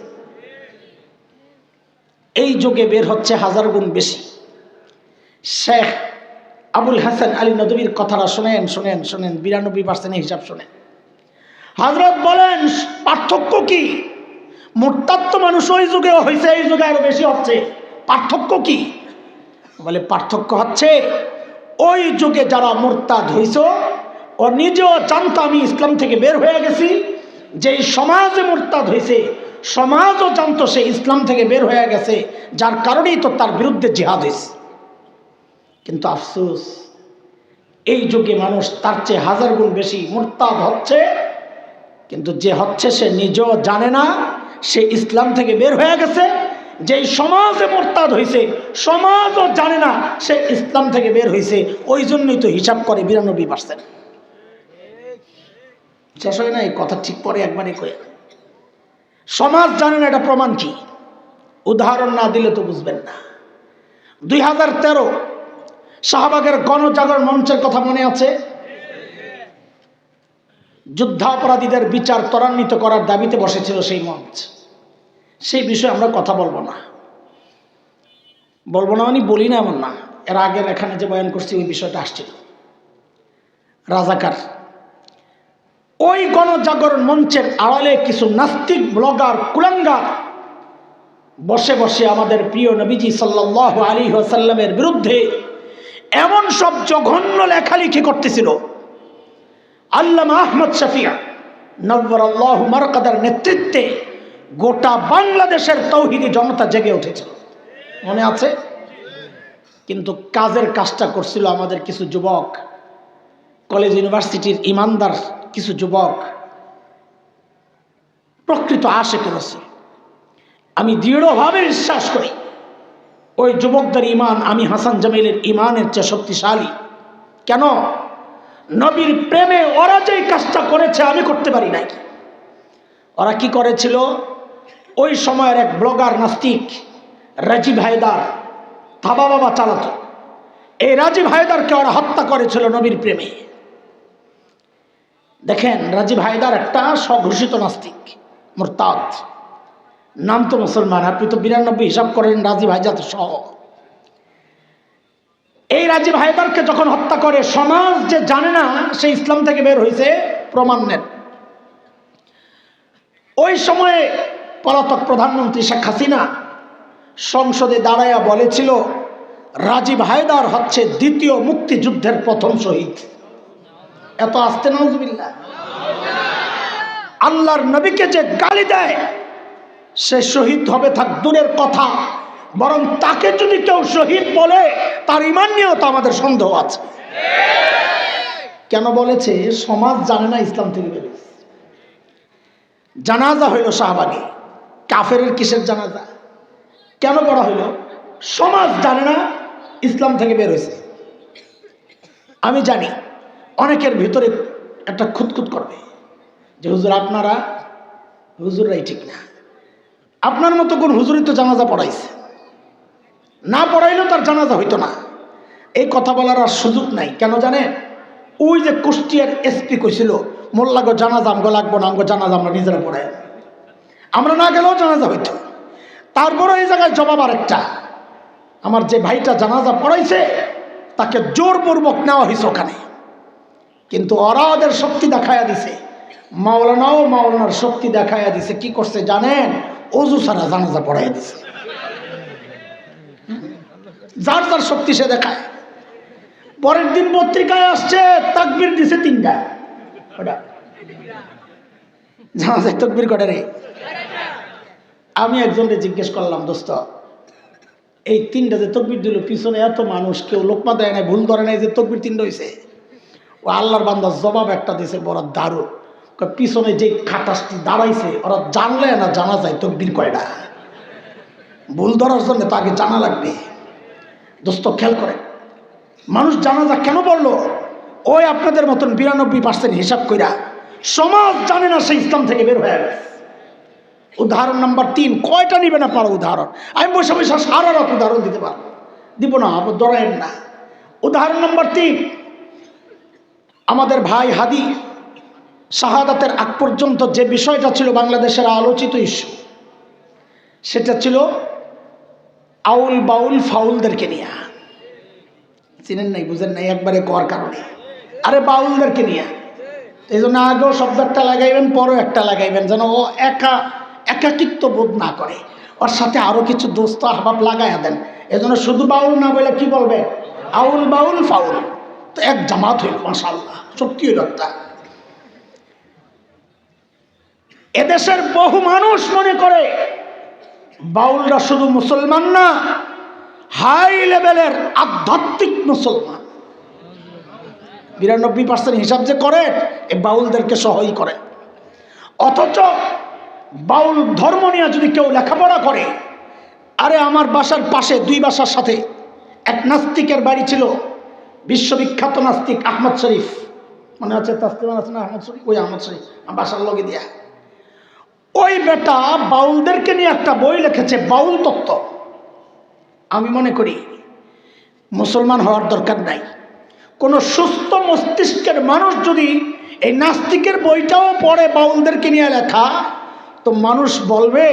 এই যুগে বের হচ্ছে হাজার গুণ বেশি। শেখ আবুল হাসান আলী নদভীর কথাটা শোনেন শোনেন শোনেন, 92% হিসাব শোনেন। হযরত বলেন পার্থক্য কি? মুরতাদ তো মানুষ ওই যুগেও হয়েছে, এই যুগে আরো বেশি হচ্ছে। পার্থক্য কি? বলে পার্থক্য হচ্ছে ওই যুগে যারা মুরতাদ হইছো ও নিজেও জানতো আমি ইসলাম থেকে বের হয়ে গেছি, যেই সমাজে মুরতাদ হয়েছে সমাজও জানতো সে ইসলাম থেকে বের হয়ে গেছে, যার কারণেই তো তার বিরুদ্ধে জিহাদ হয়েছে। কিন্তু আফসোস এই যুগে মানুষ তার চেয়ে হাজার গুণ বেশি মুরতাদ হচ্ছে, কিন্তু যে হচ্ছে সে নিজেও জানে না সে ইসলাম থেকে বের হয়ে গেছে। যেই সমাজে মুরতাদ হয়েছে সমাজও জানে না সে ইসলাম থেকে বের হয়েছে, ওই জন্যই তো হিসাব করে 92%। শেষ হয় না এই কথা, ঠিক পরে একবারই কয়ে। সমাজ জানে না, এটা প্রমাণ কি? উদাহরণ না দিলে তো বুঝবেন না। 2013 শাহবাগের গণজাগরণ মঞ্চের কথা মনে আছে? যুদ্ধাপরাধীদের বিচার ত্বরান্বিত করার দাবিতে বসেছিল সেই মঞ্চ। সেই বিষয়ে আমরা কথা বলবো না মানে বলি না এমন না, এর আগের এখানে যে বয়ান করছি ওই বিষয়টা আসছিল। রাজাকার ওই গণজাগরণ মঞ্চের আড়ালে কিছু নাস্তিক ব্লগার কুলাঙ্গার বসে বসে আমাদের প্রিয় নবীজি সাল্লাল্লাহু আলাইহি ওয়াসাল্লামের বিরুদ্ধে এমন সব জঘন্য লেখালেখি করতেছিল। আল্লামা আহমদ শফিয়া নওয়ারাল্লাহু মারকাদার নেতৃত্বে গোটা বাংলাদেশের তৌহিদি জনতা জেগে উঠেছিল, মনে আছে? কিন্তু কাজের কাজটা করছিল আমাদের কিছু যুবক, কলেজ ইউনিভার্সিটির ইমানদার কিছু যুবক, প্রকৃত আশিক রাসূল। আমি দৃঢ়ভাবে বিশ্বাস করি ওই যুবকদের ইমান আমি হাসান জামিলের ইমানের চেয়ে শক্তিশালী। কেন? নবীর প্রেমে ওরা যেই কাজটা করেছে আমি করতে পারি নাই। ওরা কি করেছিল? ওই সময়ের এক ব্লগার নাস্তিক রাজীব হায়দার থাবা বাবা চালাতো, এই রাজীব হায়দারকে ওরা হত্যা করেছিল নবীর প্রেমে। দেখেন রাজীব হায়দার একটা স্বঘোষিত নাস্তিক, মুরতাদ, নাম তো মুসলমান, আপনি তো 92 হিসাব করেন রাজীব হায়দার সহ। এই রাজীব হায়দারকে যখন হত্যা করে সমাজ যে জানে না সে ইসলাম থেকে বের হয়েছে, প্রমাণ নেন। ওই সময়ে পলাতক প্রধানমন্ত্রী শেখ হাসিনা সংসদে দাঁড়াইয়া বলেছিল রাজীব হায়দার হচ্ছে দ্বিতীয় মুক্তিযুদ্ধের প্রথম শহীদ। এত আস্তে নাউজুবিল্লাহ। আল্লাহর নবীকে যে গালি দেয় সে শহীদ হবে থাক দূরের কথা, বরং তাকে যদি কেউ শহীদ বলে তার ঈমান নিয়েও তো আমাদের সন্দেহ আছে। কেন বলেছে? সমাজ জানে না ইসলাম থেকে বের হয়েছে। জানাজা হইল শাহবাগে, কাফেরের কিসের জানাজা? কেন পড়া হইল? সমাজ জানে না ইসলাম থেকে বের হয়েছে। আমি জানি অনেকের ভিতরে একটা খুঁতখুত করবে যে হুজুর আপনারা হুজুররাই ঠিক না, আপনার মতো কোন হুজুরই তো জানাজা পড়াইছে, না পড়াইলেও তার জানাজা হইতো না। এই কথা বলার আর সুযোগ নাই। কেন জানে? ওই যে কুষ্টিয়ার এসপি কইছিল মোল্লাগো জানাজা আমগো লাগবো না, আমগো জানাজা আমরা নিজেরা পড়াই, আমরা না গেলেও জানাজা হইতো। তারপরে এই জায়গায় জবাব আরেকটা, আমার যে ভাইটা জানাজা পড়াইছে তাকে জোরপূর্বক নেওয়া হয়েছে ওখানে, কিন্তু ওরা ওদের শক্তি দেখাইয়া দিছে, মাওলানাও মাওলানার শক্তি দেখাইয়া দিছে। কি করছে জানেন? অজু ছাড়া জানাজা পড়াইয়া দিছে। যার যার শক্তি সে দেখায়। পরের দিন পত্রিকায় আসছে তাকবীর দিছে 3টা, ওটা জানাজায় তাকবীর কটা রে? আমি একজনকে জিজ্ঞেস করলাম, দোস্ত এই 3টা যে তাকবীর দিল পিছনে এত মানুষ, কেউ লোকমা দেয় নাই, ভুল ধরে নাই যে তাকবীর 3টা হয়েছে? ও আল্লাহর বান্দা জবাব একটা দিছে বড় দারুণ। পিছনে যে খাটাসটি দাঁড়াইছে ওরা জানলে না জানা যায় তাকবীর কয়টা, ভুল ধরার জন্য তো আগে জানা লাগবে। দোস্ত খেয়াল করে, মানুষ জানাজা কেন বললো? ওই আপনাদের মতন 92% হিসাব কইরা সমাজ জানে না সে ইসলাম থেকে বের হয়ে গেছে। উদাহরণ নাম্বার 3, কয়টা নিবেন আপনারা উদাহরণ? আমি বসে বসে সারা রাত উদাহরণ দিতে পারবো, দিব না, আপনার ধরেন না। উদাহরণ নাম্বার 3, আমাদের ভাই হাদি শাহাদাতের আগ পর্যন্ত যে বিষয়টা ছিল বাংলাদেশের আলোচিত ইস্যু, সেটা ছিল আউল বাউল ফাউলদেরকে নিয়ে। চিনেন নাই, বুঝেন নাই, একবারে কর কারণে আরে বাউলদেরকে নিয়ে। এই জন্য আগেও শব্দ একটা লাগাইবেন, পরও একটা লাগাইবেন, যেন ও একাকিত্ব বোধ না করে, ওর সাথে আরো কিছু দোস্ত আহবাব লাগাইয়া দেন। এই জন্য শুধু বাউল না বলে কি বলবে, আউল বাউল ফাউল, তো এক জামাত হইল। মাশাআল্লাহ, সত্যি হইল একটা। এদেশের বহু মানুষ মনে করে বাউলরা শুধু মুসলমান না, হাই লেভেলের আধ্যাত্মিক মুসলমান। 92% হিসাব যে করে এই বাউলদেরকে সহই করে। অথচ বাউল ধর্ম নিয়ে যদি কেউ লেখাপড়া করে, আরে আমার বাসার পাশে, 2 বাসার সাথে এক নাস্তিকের বাড়ি ছিল, বিশ্ববিখ্যাত নাস্তিক আহমদ শরীফ, মনে আছে তাস্তিমান আছে না আহমদ শরীফ, ওই আহমদ শরীফ আমার বাসার লগে দিয়া। ওই বেটা বাউলদেরকে নিয়ে একটা বই লিখেছে, বাউল তত্ত্ব। আমি মনে করি মুসলমান হওয়ার দরকার নাই। কোন সুস্থ মস্তিষ্কের মানুষ যদি এই নাস্তিকের বইটাও পড়ে, বাউলদেরকে নিয়ে লেখা, তো মানুষ বলবে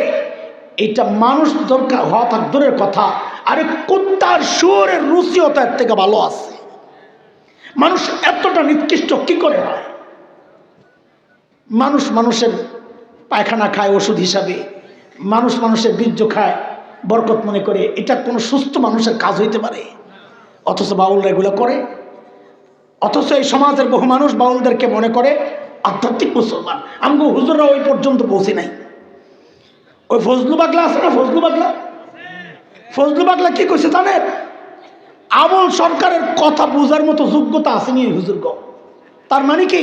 এটা মানুষ দরকার হওয়া থাক দূরের কথা, আরে কুত্তার শুয়োরের রুচিও তার থেকে ভালো আছে। মানুষ এতটা নিকৃষ্ট কি করে হয়? মানুষ মানুষের পায়খানা খায় ওষুধ হিসাবে, মানুষ মানুষের বীর্য খায় বরকত মনে করে, এটা কোনো সুস্থ মানুষের কাজ হইতে পারে? অথচ বাউলরা এগুলো করে। অথচ এই সমাজের বহু মানুষ বাউলদেরকে মনে করে আধ্যাত্মিক মুসলমান। আমগো হুজুররা ওই পর্যন্ত পৌঁছে নাই। ওই ফজলু পাগলা আছে না, ফজলু পাগলা কি কইছে জানেন? আবুল সরকারের কথা বোঝার মতো যোগ্যতা আসেনি এই হুজুরগো। তার মানে কি,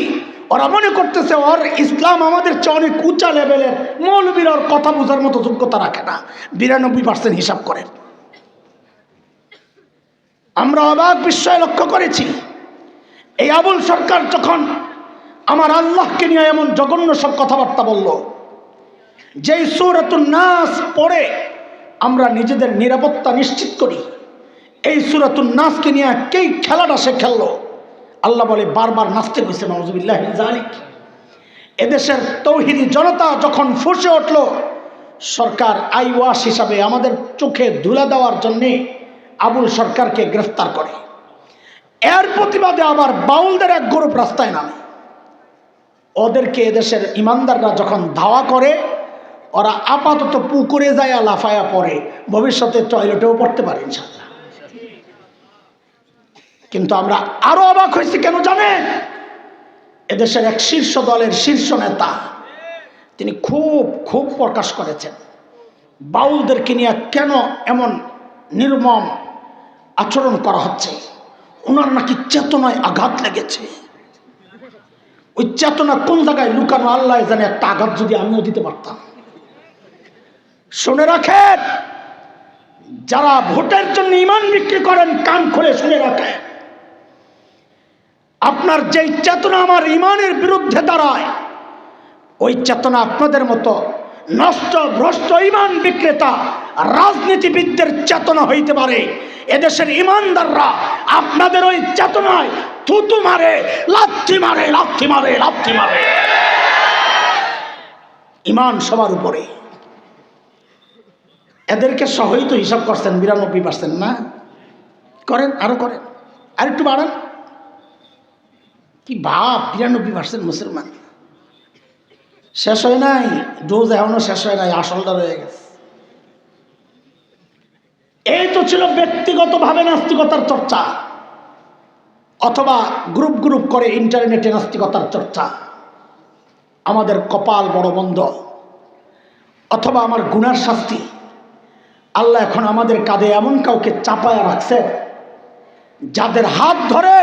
ওরা মনে করতেছে ওর ইসলাম আমাদের চেয়ে অনেক উঁচা লেভেলের, মৌলবীর ওর কথা বোঝার মতো যোগ্যতা রাখে না। 92% হিসাব করেন। আমরা অবাক বিস্ময় লক্ষ্য করেছি, এই আবুল সরকার যখন আমার আল্লাহকে নিয়ে এমন জঘন্য সব কথাবার্তা বলল, যেই সূরাতুন নাস পড়ে আমরা নিজেদের নিরাপত্তা নিশ্চিত করি, এই সূরাতুন নাসকে নিয়ে কে খেলাটা সে খেললো। আল্লাহ বলে বারবার নাচতে কইছে, নাউযুবিল্লাহি মিন যালিক। এদেশের তৌহিদি জনতা যখন ফুঁসে উঠল, সরকার আইওয়াস হিসাবে আমাদের চোখে ধুলা দেওয়ার জন্যে আবুল সরকারকে গ্রেফতার করে। এর প্রতিবাদে আবার বাউলদের এক গ্রুপ রাস্তায় নামে। ওদেরকে এদেশের ইমানদাররা যখন ধাওয়া করে, ওরা আপাতত পুকুরে যায় লাফায়া পড়ে, ভবিষ্যতে টয়লেটেও পড়তে পারে ইনশাআল্লাহ। কিন্তু আমরা আরো অবাক হয়েছি কেন জানেন? এদেশের এক শীর্ষ দলের শীর্ষ নেতা তিনি খুব প্রকাশ করেছেন বাউলদেরকে নিয়ে কেন এমন নির্মম আচরণ করা হচ্ছে। ওনার নাকি চেতনায় আঘাত লেগেছে। ওই চেতনা কোন জায়গায় লুকানো আল্লাহ জানে। একটা আঘাত যদি আমিও দিতে পারতাম। শুনে রাখেন, যারা ভোটের জন্য ইমান বিক্রি করেন, কান খুলে শুনে রাখেন, আপনার যেই চেতনা আমার ইমানের বিরুদ্ধে দাঁড়ায়, ওই চেতনা আপনাদের মতো নষ্ট ভ্রষ্ট ইমান বিক্রেতা রাজনীতিবিদদের চেতনা হইতে পারে। এদেশের ইমানদাররা আপনাদের ওই চেতনায় থুতু মারে, লাথি মারে, লাথি মারে, লাথি মারে। ইমান সবার উপরে। এদেরকে সহই তো হিসাব করছেন 92% না? করেন, আরো করেন, আর একটু বাড়ান। কি ভাব, 92% মুসলমান। শেষ হয় নাই, ডোজ এখনো শেষ হয় নাই, আসলটা রয়ে গেছে। এই তো ছিল ব্যক্তিগতভাবে নাস্তিকতার চর্চা, অথবা গ্রুপ গ্রুপ করে ইন্টারনেটে নাস্তিকতার চর্চা। আমাদের কপাল বড় বন্ধ, অথবা আমার গুনার শাস্তি। আল্লাহ এখন আমাদের কাঁধে এমন কাউকে চাপায়া রাখছে, যাদের হাত ধরে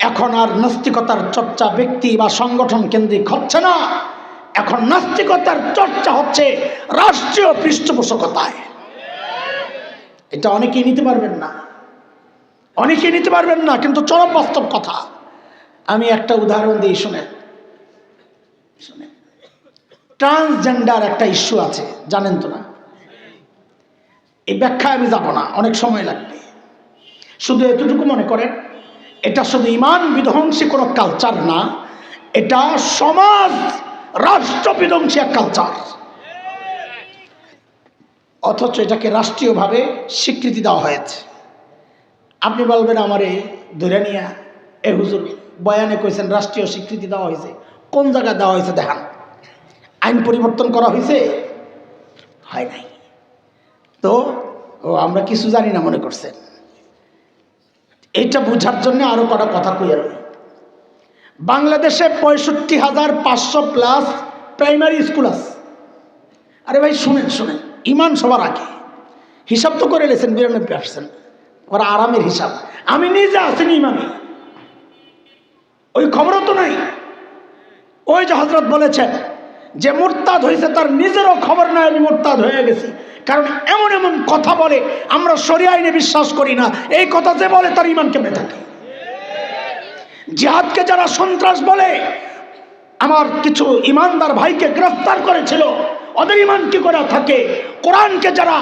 এখন আর নাস্তিকতার চর্চা ব্যক্তি বা সংগঠন কেন্দ্রিক হচ্ছে না। এখন নাস্তিকতার চর্চা হচ্ছে রাষ্ট্রীয় পৃষ্ঠপোষকতায়। এটা অনেকেই নিতে পারবেন না, অনেকেই নিতে পারবেন না, কিন্তু চরম বাস্তব কথা। আমি একটা উদাহরণ দিই, শুনে ট্রান্সজেন্ডার একটা ইস্যু আছে, জানেন তো না? এই ব্যাখ্যায় আমি যাব না, অনেক সময় লাগবে। শুধু এতটুকু মনে করেন, এটা শুধু ইমান বিধ্বংসী কোনো কালচার না, এটা সমাজ রাষ্ট্র বিধ্বংসী এক কালচার, অথচ এটাকে রাষ্ট্রীয়ভাবে স্বীকৃতি দেওয়া হয়েছে। আপনি বলবেন আমারে ধরে নিয়া এ হুজুর বয়ানে কইছেন রাষ্ট্রীয় স্বীকৃতি দেওয়া হয়েছে, কোন জায়গায় দেওয়া হয়েছে দেখান। আইন পরিবর্তন করা হয়েছে? হয় নাই। তো আমরা কিছু জানি না মনে করছেন। এইটা বোঝার জন্য আরো কটা কথা কইয়া রই। বাংলাদেশে 65,500 প্লাস প্রাইমারি স্কুল আছে। আরে ভাই শুনেন শুনেন, ইমান সবার আগে। হিসাব তো করে লেছেন 92%, ওরা আরামের হিসাব। আমি নিজে আসিনি ইমানে, ওই খবরও তো নাই। ওই যে হযরত বলেছেন যে মুরতাদ হয়েছে তার নিজেরও খবর নাই আমি মুরতাদ হয়ে গেছি, কারণ এমন এমন কথা বলে আমরা শরিয়া আইনে বিশ্বাস করি না। এই কথা যে বলে তার ইমান কেমনে থাকে? জিহাদকে যারা সন্ত্রাস বলে, আমার কিছু ইমানদার ভাইকে গ্রেফতার করেছিল, ওদের ইমান কি করে থাকে? কোরআনকে যারা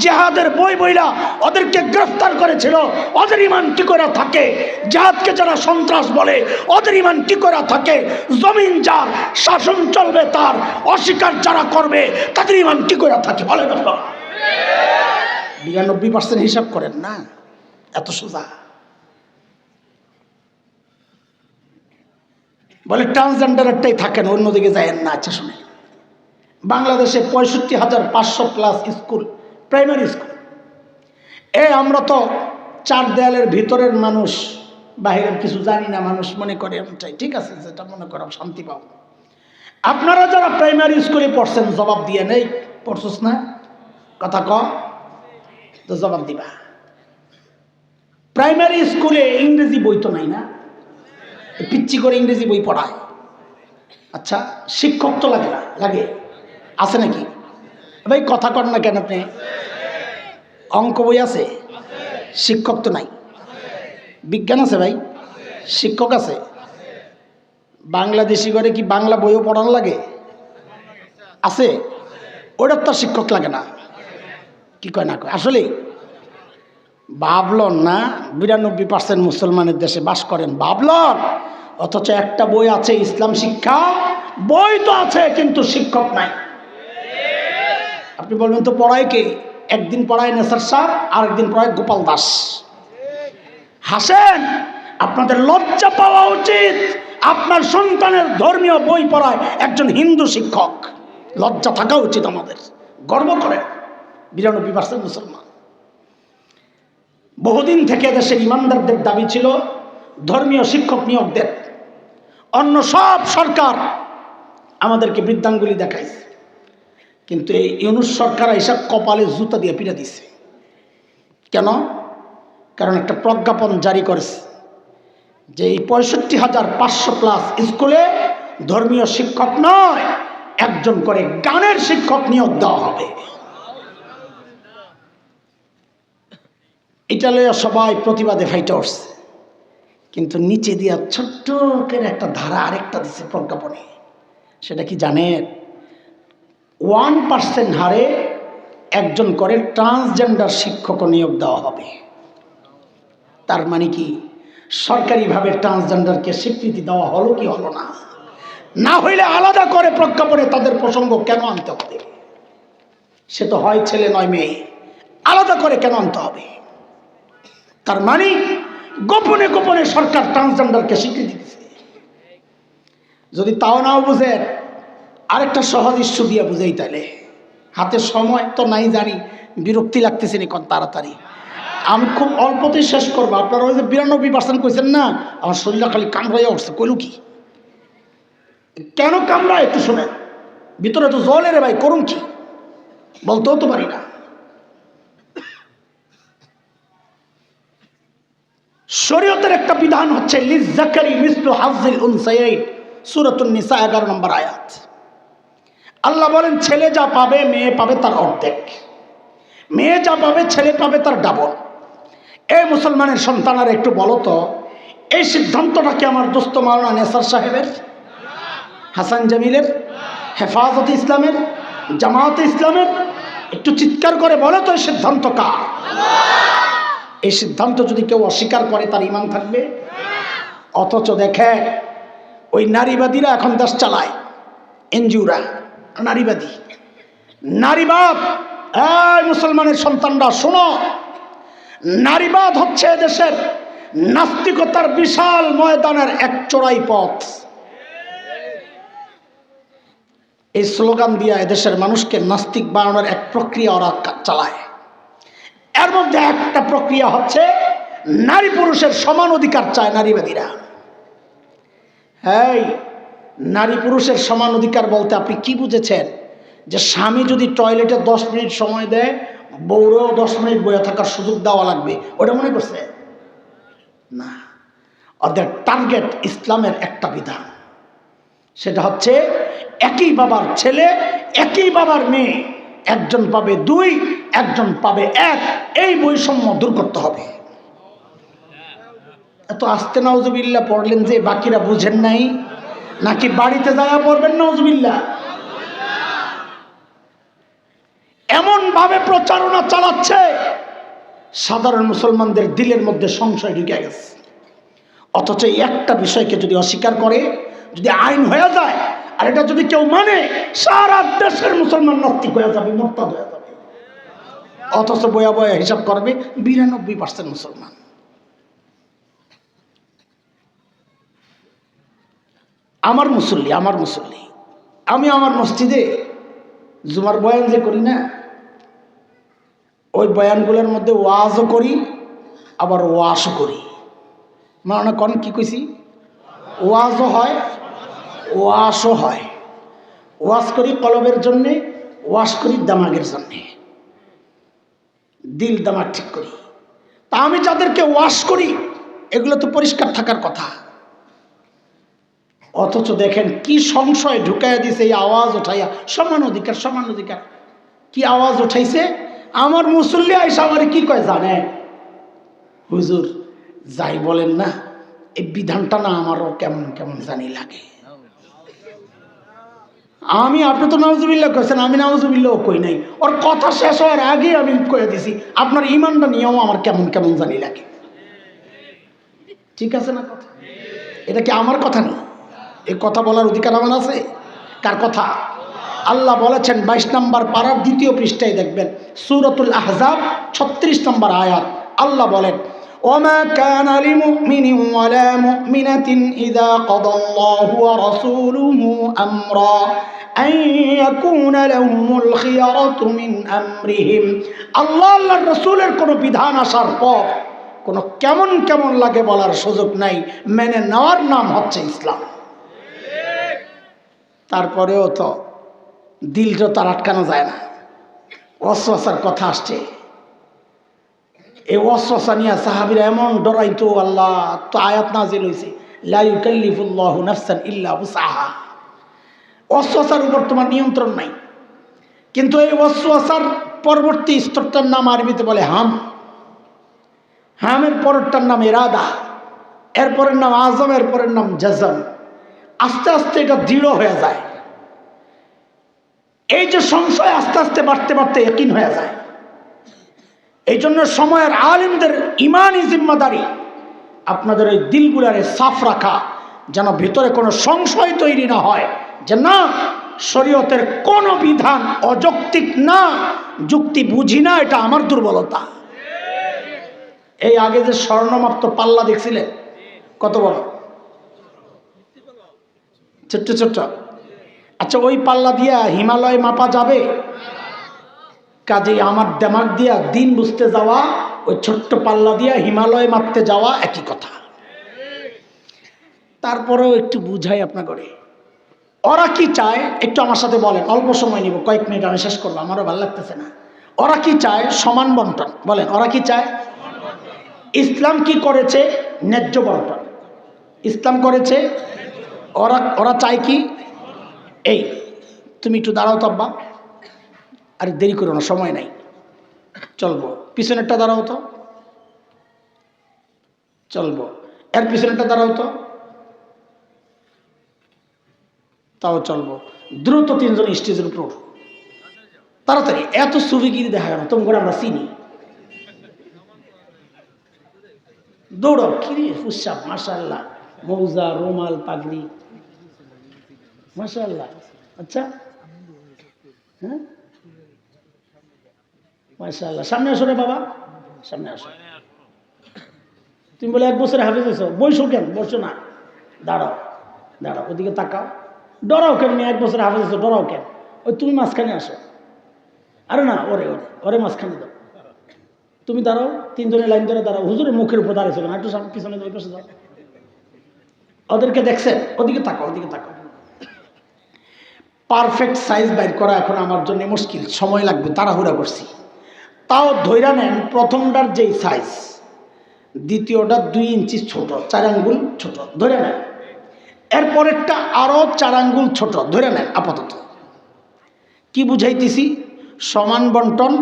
জিহাদের বই বইলা ওদেরকে গ্রেফতার করেছিল, ওদের ইমান কি করে থাকে? জিহাদকে যারা সন্ত্রাস বলে ওদের ইমান কি করে থাকে? জমিন যার, শাসন চলবে তার, অস্বীকার যারা করবে তাদের ইমান কি করে থাকে? বলেন আপনারা। 92% হিসাব করেন না, এত সোজা। বলে ট্রান্সজেন্ডারেরটাই থাকেন, অন্যদিকে যায়েন না। আচ্ছা শুনে, বাংলাদেশে 65,500 প্লাস স্কুল, প্রাইমারি স্কুল। আমরা তো চার দেয়ালের ভিতরের মানুষ, বাহিরের কিছু জানি না মানুষ, মনে করে এমনটাই ঠিক আছে, যেটা মনে করো শান্তি পাও। আপনারা যারা প্রাইমারি স্কুলে পড়ছেন জবাব দিয়ে নেই, পড়ছস না কথা ক, তো জবাব দিবা। প্রাইমারি স্কুলে ইংরেজি বই তো নাই না, পিচ্ছি করে ইংরেজি বই পড়ায়। আচ্ছা শিক্ষক তো লাগে না? লাগে, আছে নাকি ভাই? কথা কর না কেন আপনি? অঙ্ক বই আছে, শিক্ষক তো নাই। বিজ্ঞান আছে ভাই, শিক্ষক আছে। বাংলাদেশি করে কি বাংলা বইও পড়ানো লাগে? আছে, ওটার তো শিক্ষক লাগে না। কি কয় না কয়? আসলে ভাবলন না 92% মুসলমানের দেশে বাস করেন, ভাবলন। অথচ একটা বই আছে ইসলাম শিক্ষা, বই তো আছে কিন্তু শিক্ষক নাই। আপনি বলবেন তো পড়ায় কে? একদিন পড়ায় নেসার সাহেব, আরেকদিন পড়ায় গোপাল দাস। হাসেন, আপনাদের লজ্জা পাওয়া উচিত। আপনার সন্তানের ধর্মীয় বই পড়ায় একজন হিন্দু শিক্ষক, লজ্জা থাকা উচিত আমাদের। গর্ব করেন 92% মুসলমান। বহুদিন থেকে দেশের ইমানদারদের দাবি ছিল ধর্মীয় শিক্ষক নিয়োগ দেন। অন্য সব সরকার আমাদেরকে বৃদ্ধাঙ্গুলি দেখাইছে, কিন্তু এই ইউনূস সরকার এসব কপালে জুতা দিয়ে পিটা দিছে। কেন? কারণ একটা প্রজ্ঞাপন জারি করেছে যে এই 65,500 প্লাস স্কুলে ধর্মীয় শিক্ষক নয়, একজন করে গানের শিক্ষক নিয়োগ দেওয়া হবে। এটা লইয়া সবাই প্রতিবাদে ফাইটে উঠছে, কিন্তু নিচে দিয়া ছোট্ট করে একটা ধারা আরেকটা দিচ্ছে প্রজ্ঞাপনে। সেটা কি জানেন? 1% হারে একজন করে ট্রান্সজেন্ডার শিক্ষক নিয়োগ দেওয়া হবে। তার মানে কি সরকারিভাবে ট্রান্সজেন্ডারকে স্বীকৃতি দেওয়া হলো কি হলো না? না হইলে আলাদা করে প্রজ্ঞাপনে তাদের প্রসঙ্গ কেন আনতে হবে? সে তো হয় ছেলে নয় মেয়ে, আলাদা করে কেন আনতে হবে? তার মানে গোপনে গোপনে সরকার ট্রান্সজেন্ডারকে স্বীকৃতি দিচ্ছে। যদি তাও নাও বুঝেন, আরেকটা সহজ ইস্যু দিয়ে বুঝেই, তাইলে হাতে সময় তো নাই জানি, বিরক্তি লাগতেছে নি কোন তাড়াতাড়ি। আমি খুব অল্পতেই শেষ করবো। আপনারা ওই যে 92% কইছেন না, আমার শরীরটা খালি কামড়াইয়া উঠছে। কইলু কি কেন কামড়ায় একটু শোনেন। ভিতরে তো জল রে ভাই, করুন কি বলতেও তো পারি না। শরীয়তের একটা বিধান হচ্ছে লিজ্জাকারি মিসলু হাজ্জিল উনসায়াইন, সূরাতুন নিসা 11 নম্বর আয়াত। আল্লাহ বলেন ছেলে যা পাবে মেয়ে পাবে তার অর্ধেক, মেয়ে যা পাবে ছেলে পাবে তার ডাবল। এই মুসলমানের সন্তানারা একটু বলো তো, এই সিদ্ধান্তটা কি আমার দোস্ত মাওলানা নেসার সাহেবের, হাসান জামিলের, হেফাজতে ইসলামের, জামায়াতে ইসলামের? একটু চিৎকার করে বলো তো এই সিদ্ধান্ত কার? এই সিদ্ধান্ত যদি কেউ অস্বীকার করে তার ঈমান থাকবে? অথচ দেখে ওই নারীবাদীরা এখন দেশ চালায়, এনজিওরা নারীবাদী। নারীবাদ, এই মুসলমানের সন্তানরা শোনো, নারীবাদ হচ্ছে দেশের নাস্তিকতার বিশাল ময়দানের এক চড়াই পথ। এই স্লোগান দিয়ে এদেশের মানুষকে নাস্তিক বানানোর এক প্রক্রিয়া ওরা চালায়। এর মধ্যে একটা প্রক্রিয়া হচ্ছে নারী পুরুষের সমান অধিকার চায় নারীবাদীরা। এই নারী পুরুষের সমান অধিকার বলতে আপনি কি বুঝেছেন? যে স্বামী যদি টয়লেটে 10 মিনিট সময় দেয়, বউরেও 10 মিনিট বয়ে থাকার সুযোগ দেওয়া লাগবে, ওটা মনে করছে না। ওদের টার্গেট ইসলামের একটা বিধান, সেটা হচ্ছে একই বাবার ছেলে একই বাবার মেয়ে, একজন পাবে 2, একজন পাবে 1, এই বৈষম্য দূর করতে হবে। এত আস্তে নাউজুবিল্লাহ পড়লেন যে বাকিরা বুঝেন নাই, নাকি বাড়িতে যাওয়া পড়বেন নাউজুবিল্লাহ? এমন ভাবে প্রচারণা চালাচ্ছে সাধারণ মুসলমানদের দিলের মধ্যে সংশয় ঢুকে গেছে। অথচ একটা বিষয়কে যদি অস্বীকার করে, যদি আইন হয়ে যায়, আর এটা যদি কেউ মানে, সারা দেশের মুসলমান নাস্তিক হয়ে যাবে, মুরতাদ হয়ে যাবে। অথচ বয়া বয়া হিসাব করবে 92% মুসলমান। আমার মুসল্লি আমি আমার মসজিদে জুমার বয়ান যে করি না, ওই বয়ানগুলোর মধ্যে ওয়াজও করি, আবার ওয়াশও করি। মানে কোন কি কইছি? ওয়াজও হয়, ওয়াশও হয়। ওয়াজ করি কলবের জন্যে, ওয়াশ করি দামাগের জন্যে, দিল দামাগ ঠিক করি। তা আমি যাদেরকে ওয়াশ করি, এগুলো তো পরিষ্কার থাকার কথা। অথচ দেখেন কি সংশয় ঢুকাইয়া দিছে এই আওয়াজ উঠাইয়া, সমান অধিকার সমান অধিকার। কি আওয়াজ উঠাইছে? আমার মুসল্লি আইসা আমার কি কয় জানে? হুজুর যাই বলেন না, এই বিধানটা না আমারও কেমন কেমন জানি লাগে। আপনি তো নাউজুবিল্লাহ কইছেন, আমি নাউজুবিল্লাহ কই নাই। ওর কথা শেষ হওয়ার আগে আমি কয়ে দিছি আপনার ইমানটা নিয়েও আমার কেমন কেমন জানি লাগে। ঠিক আছে না কথা? এটা কি আমার কথা নেই? এই কথা বলার অধিকার আমার আছে? কার কথা? আল্লাহ বলেছেন 22 নম্বর পারার 2য় পৃষ্ঠায় দেখবেন, সূরাতুল আহজাব 36 নম্বর আয়াত। আল্লাহ বলেন, ওমা কানা লিমুমিনিন ওয়ালা মুমিনাতিন ইযা কাদাল্লাহু ওয়া রাসূলুহু আমরা আন ইয়াকুনা লাহুমুল খিয়ারাতু মিন আমরিহিম। আল্লাহর রাসূলের কোন বিধান আসার পর কোন কেমন কেমন লাগে বলার সুযোগ নাই, মেনে নেওয়ার নাম হচ্ছে ইসলাম। তারপরেও তো দিলটা তার আটকানো যায় না, ওয়াসওয়াসার কথা আসছে। এই ওয়াসওয়াসা নিয়ে সাহাবীরা এমন ডরাইতো, আল্লাহ তো আয়াত নাযিল হইছে, লা ইউকাল্লিফুল্লাহু নাফসান ইল্লা উসআহা। ওয়াসওয়াসার উপর তোমার নিয়ন্ত্রণ নাই। কিন্তু এই ওয়াসওয়াসার পরবর্তী স্তরটার নাম আরবিতে বলে হাম। হামের পরেরটার নাম ইরাদা, এরপরের নাম আজম, এরপরের নাম জাজম। আস্তে আস্তে এটা দৃঢ় হয়ে যায়। এই যে সংশয় আস্তে আস্তে বাড়তে বাড়তে ইয়াকিন হয়ে যায়। এই জন্য সময়ের আলিমদের ইমানি জিম্মাদারি আপনাদের ওই দিলগুলারে সাফ রাখা, যেন ভিতরে কোনো সংশয় তৈরি না হয় যে না, শরীয়তের কোনো বিধান অযৌক্তিক না, যুক্তি বুঝি না, এটা আমার দুর্বলতা। এই আগে যে স্বর্ণমাপ্ত পাল্লা দেখছিলেন, কত বড়, ছোট্ট ছোট্ট। আচ্ছা, ওই পাল্লা দিয়া হিমালয় মাপা যাবে? কাজেই আমার দিমাগ দিয়া দিন বুঝতে যাওয়া, ওই ছোট্ট পাল্লা দিয়া হিমালয় মাপতে যাওয়া একই কথা। তারপরেও একটু বুঝাই আপনাকে, ওরা কি চায় একটু আমার সাথে বলেন, অল্প সময় নিব, কয়েক মিনিট, আমি শেষ করবো, আমারও ভালো লাগতেছে না। ওরা কি চায়? সমান বন্টন। বলেন, ওরা কি চায়? ইসলাম কি করেছে? ন্যায্য বন্টন। ইসলাম করেছে, ওরা চায় কি? এই তুমি একটু দাঁড়াও তো আব্বা, আরে দেরি করো না, সময় নাই, চলবো। পিছনেরটা দাঁড়াও তো, চলবো। এর পিছনেরটা দাঁড়াও তো, তাও চলবো। দ্রুত 3 জন স্টেজের উপর তাড়াতাড়ি। এত সুবিগিরি দেখা গেল, তোমাকে আমরা চিনি। দৌড়াও, কিরে ফুসাব, মাশাআল্লাহ, মৌজা, রুমাল, পাগড়ি, মাশাআল্লাহ। আচ্ছা, হ্যাঁ, মাশাআল্লাহ। সামনে আসো রে বাবা, সামনে আসো। তুমি বলে 1 বছরে হাফেজ হয়েছো, বইসো কেন? বসো না, দাঁড়াও, দাঁড়াও, ওদিকে তাকাও। ডরাও কেন? 1 বছরে হাফেজ হয়েছো, ডরাও কেন? ওই তুমি মাঝখানে আসো। আরে না, ওরে ওরে ওরে মাঝখানে দাও। তুমি দাঁড়াও, 3 জনের লাইন ধরে দাঁড়াও। হুজুরের মুখের উপর দাঁড়িয়েছো কেন? একটু পিছনে ওই পাশে যাও। ওদেরকে দেখছেন? ওদিকে তাকাও, ওদিকে তাকাও। পারফেক্ট সাইজ বাইর করা এখন আমার জন্য মুশকিল, সময় লাগবে, তাড়াহুড়া করছি। তাও ধৈরা নেন, প্রথমটার যেই সাইজ, দ্বিতীয়টা 2 ইঞ্চি ছোট, 4 আঙ্গুল ছোট, ধরে নেন। এরপরেরটা আরো 4 আঙ্গুল ছোট, ধরে নেন। আপাতত কি বুঝাইতেছি? সমান বন্টন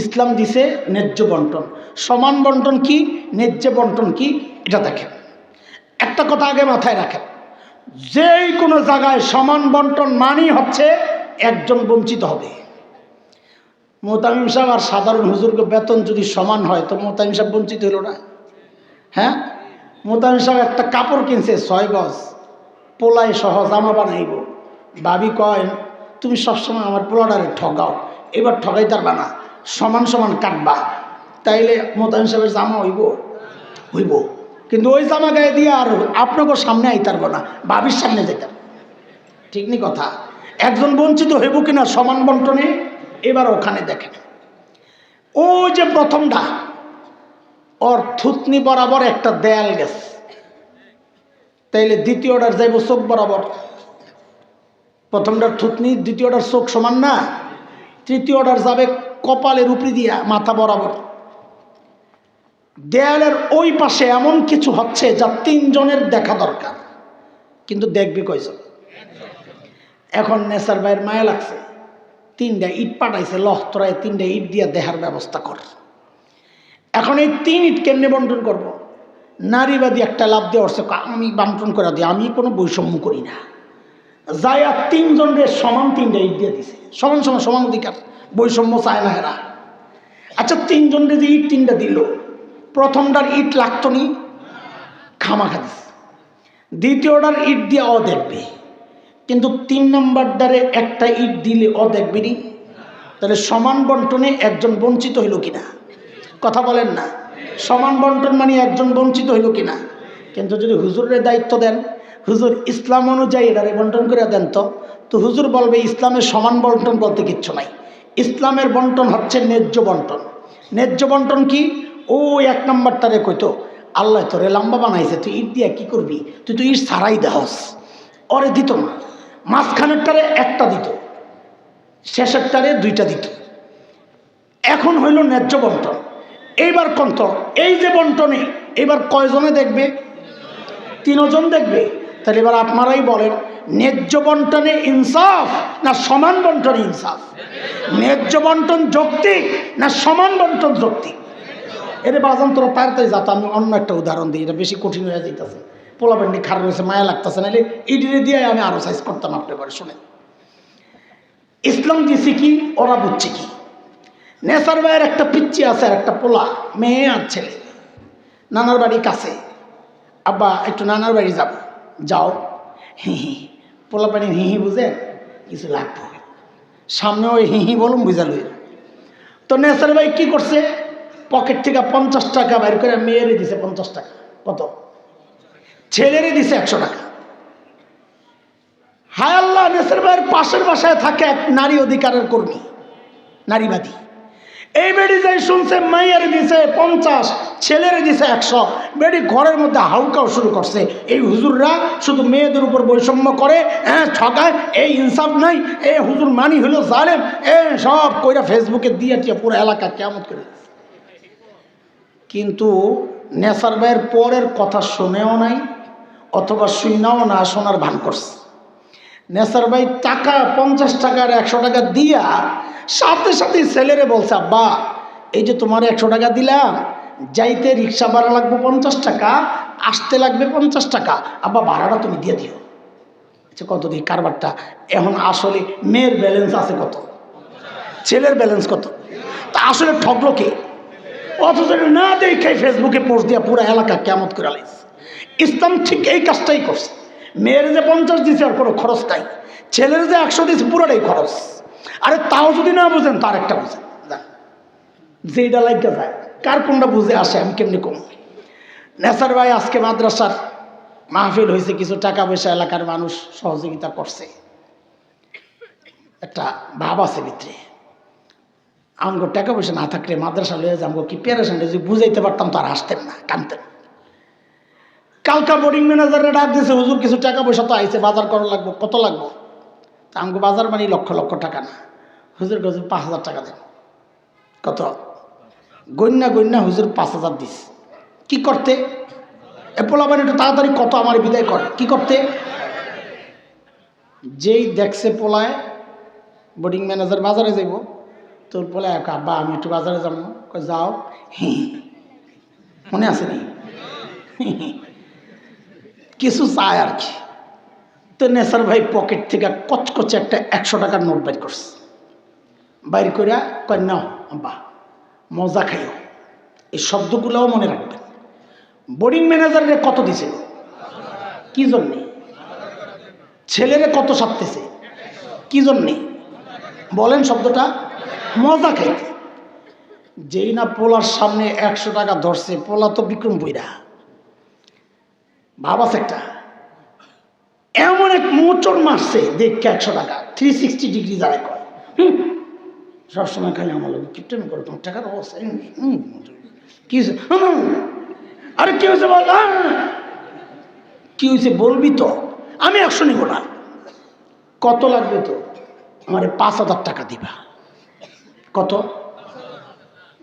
ইসলাম দিছে, ন্যায্য বন্টন। সমান বন্টন কি, ন্যায্য বন্টন কি, এটা দেখেন। একটা কথা আগে মাথায় রাখেন, যেই কোনো জায়গায় সমান বন্টন মানেই হচ্ছে একজন বঞ্চিত হবে। মোহতামিম সাহেব আর সাধারণ হুজুরকে বেতন যদি সমান হয় তো মোহতামিম সাহেব বঞ্চিত হইল না? হ্যাঁ, মোহতামিম সাহেব একটা কাপড় কিনছে 6 গজ, পোলায় সহ জামা বানাইব। ভাবি কয়, তুমি সবসময় আমার পোলাডারে ঠগাও, এবার ঠগাই পারবা না, সমান সমান কাটবা। তাইলে মোহতামিম সাহেবের জামা হইব? হইব, কিন্তু ওই জামা গায়ে দিয়ে আর আপনাকে সামনে আইতারব না, ভাবির সামনে যেতাম। ঠিক নি কথা? একজন বঞ্চিত হইব কিনা সমান বন্টনে? এবার ওখানে দেখেন, ও যে প্রথমটা, ওর থুতনি বরাবর একটা দেয়াল গেছে, তাইলে দ্বিতীয়টার যাইব চোখ বরাবর। প্রথমটার থুতনি, দ্বিতীয়টার চোখ সমান না? তৃতীয়টার যাবে কপালের উপরি দিয়া মাথা বরাবর। দেয়ালের ওই পাশে এমন কিছু হচ্ছে যা 3 জনের দেখা দরকার, কিন্তু দেখবে কয়জন? এখন নেসার ভাইয়ের মায়া লাগছে, 3টা ইট পাঠাইছে, লহতরায় 3টা ইট দিয়া দেহার ব্যবস্থা কর। এখন এই 3 ইট কেমনে বন্টন করব? নারীবাদী একটা লাভ দিয়ে উঠছে, আমি বন্টন করে দিই, আমি কোনো বৈষম্য করি না। যাই আর 3 জনের সমান 3টা ইট দিয়ে দিছে, সমান সমান, সমান অধিকার, বৈষম্য চায় না এরা। আচ্ছা, 3 জনের যে ইট 3টা দিল, প্রথমটার ইট লাগতো নি, খামাখা দিছে। দ্বিতীয়টার ইট দিয়ে ও দেখবে, কিন্তু 3 নম্বরটারে একটা ইট দিলে ও দেখবে নি। তাহলে সমান বন্টনে একজন বঞ্চিত হইল কিনা? কথা বলেন না? সমান বন্টন মানে একজন বঞ্চিত হইল কিনা? কিন্তু যদি হুজুরের দায়িত্ব দেন, হুজুর ইসলাম অনুযায়ী এটারে বন্টন করে দেন, তো হুজুর বলবে ইসলামের সমান বন্টন বলতে কিচ্ছু নাই। ইসলামের বন্টন হচ্ছে ন্যায্য বন্টন। ন্যায্য বন্টন কি? ও 1 নম্বরটারে কইতো, আল্লাহ তোরে লম্বা বানাইছে, তুই ইট দিয়া কি করবি? তুই তো ইট ছাড়াই দেহস। ওরে দিত না, মাঝখানেরটারে একটা দিত, শেষেরটারে 2টা দিত। এখন হইল ন্যায্য বন্টন। এইবার কন্ত, এই যে বন্টনে এবার কয়জনে দেখবে? 3 জন দেখবে। তাহলে এবার আপনারাই বলেন, ন্যায্য বন্টনে ইনসাফ না সমান বন্টনে ইনসাফ? ন্যায্য বন্টন যৌক্তিক না সমান বন্টন যৌক্তিক? এরে বাজান তোরা তাড়াতাড়ি যাতো, আমি অন্য একটা উদাহরণ দিই, এটা বেশি কঠিন হয়ে যাইতেছে। পোলাপান্ডি খারাপ হয়েছে, মায়া লাগতেছে, নাহলে ইডিরে দিয়ে আমি আরো সাইজ করতাম। আপনি এবার শোনেন, ইসলাম দিছি কি, ওরা বুঝছে কি। নেসার ভাইয়ের একটা পিচ্চি আছে, আর একটা পোলা, মেয়ে আর ছেলে, নানার বাড়ি কাছে। আব্বা একটু নানার বাড়ি যাব। যাও। হিহি, পোলা পানি হিহি বুঝেন, কিছু লাগবে সামনে, ওই হিহি বলুন বুঝাল। তো নেসার ভাই কি করছে, পকেট থেকে 50 টাকা বাইর করে মেয়েরে দিছে 50 টাকা। কত? ছেলেরে দিছে 100 টাকা। হায় আল্লাহ, নেসার ভাইয়ের পাশের বাসায় থাকে এক নারী অধিকারের কর্মী, নারীবাদী। এই বেড়ি যাই শুনছে মাইয়ারে দিছে 50, ছেলেরে দিছে 100। বেড়ি ঘরের মধ্যে হাউকাও শুরু করছে, এই হুজুররা শুধু মেয়েদের উপর বৈষম্য করে, হ্যাঁ ঠকায়, এই ইনসাফ নাই, এই হুজুর মানি হলো জালেম, সব কইরা ফেসবুকে দিয়ে টিয়া পুরো এলাকা কেমন করে। কিন্তু নেসার ভাইয়ের পরের কথা শুনেও নাই, অথবা শুনাও না, শোনার ভান করছে। নেসার ভাই টাকা 50 টাকার 100 টাকা দিয়া সাথে সাথে ছেলেরে বলছে, আব্বা এই যে তোমার 100 টাকা দিলাম, যাইতে রিক্সা ভাড়া লাগবে 50 টাকা, আসতে লাগবে 50 টাকা, আব্বা ভাড়াটা তুমি দিয়ে দিও। আচ্ছা কত দিই কারবারটা? এখন আসলে মেয়ের ব্যালেন্স আছে কত, ছেলের ব্যালেন্স কত? তা আসলে ঠকলো কে? অথচ না দেখে ফেসবুকে পোস্ট দিয়া পুরো এলাকা কেমত করে আলাইছে। ইসলাম ঠিক এই কাজটাই করছে। মেয়ের যে 50 দিছে আর কোনো খরচ নাই, ছেলের যে 100 দিয়েছে পুরোটাই খরচ। আরে তাও যদি না বুঝেন তার একটা বুঝেন, যেটা লাগা যায়, কার কোনটা বুঝে আসে আমি কেমনি কম। নেসার ভাই আজকে মাদ্রাসার মাহফিল হয়েছে, কিছু টাকা পয়সা এলাকার মানুষ সহযোগিতা করছে, একটা ভাব আছে ভিতরে, আমগো টাকা পয়সা না থাকলে মাদ্রাসা লয়ে যাবো কি পেরেশান, যদি বুঝাইতে পারতাম তো আর হাসতেন না, কানতেন। কালকা বোর্ডিং ম্যানেজারে ডাক দিয়েছে, হুজুর কিছু টাকা পয়সা তো আইছে, বাজার করা লাগবো, কত লাগবো? তা আমগো বাজার মানে লক্ষ লক্ষ টাকা না, হুজুর হুজুর 5,000 টাকা দেন। কত? গন্যা গন্যা হুজুর 5,000 দিস। কি করতে? এপোলা মানে একটু তাড়াতাড়ি কত আমার বিদায় কর। কি করতে? যেই দেখছে পোলায় বোর্ডিং ম্যানেজার বাজারে যাইব, তোর পোলায় এক আব্বা আমি একটু বাজারে যাবো, যাও। মনে আছে নি? কিছু চায় আর কি। তো নেসার ভাই পকেট থেকে কচকচে একটা 100 টাকার নোট বাইর করছে, বাইর করিয়া কয় নাও আব্বা মজা খাইও। এই শব্দগুলোও মনে রাখবেন। বোর্ডিং ম্যানেজারে কত দিছিল? কি জন্যে? ছেলেরে কত সাপতেছে? কি জন্যে? বলেন শব্দটা। মজা খাইতে। যেই না পোলার সামনে 100 টাকা ধরছে, পোলা তো বিক্রম বইরা ভাবাস একটা, এমন এক মোচড় মারছে দেখে 100 টাকা 360 ডিগ্রি যারাই করে। সবসময় খালি আমার লোক কিপটেমি করো, তোমার টাকার অবস্থা কি হয়েছে? আরে কি হয়েছে বল, কি হয়েছে বলবি তো, আমি 100 নিব না। কত লাগবে তো? আমার 5,000 টাকা দিবা। কত?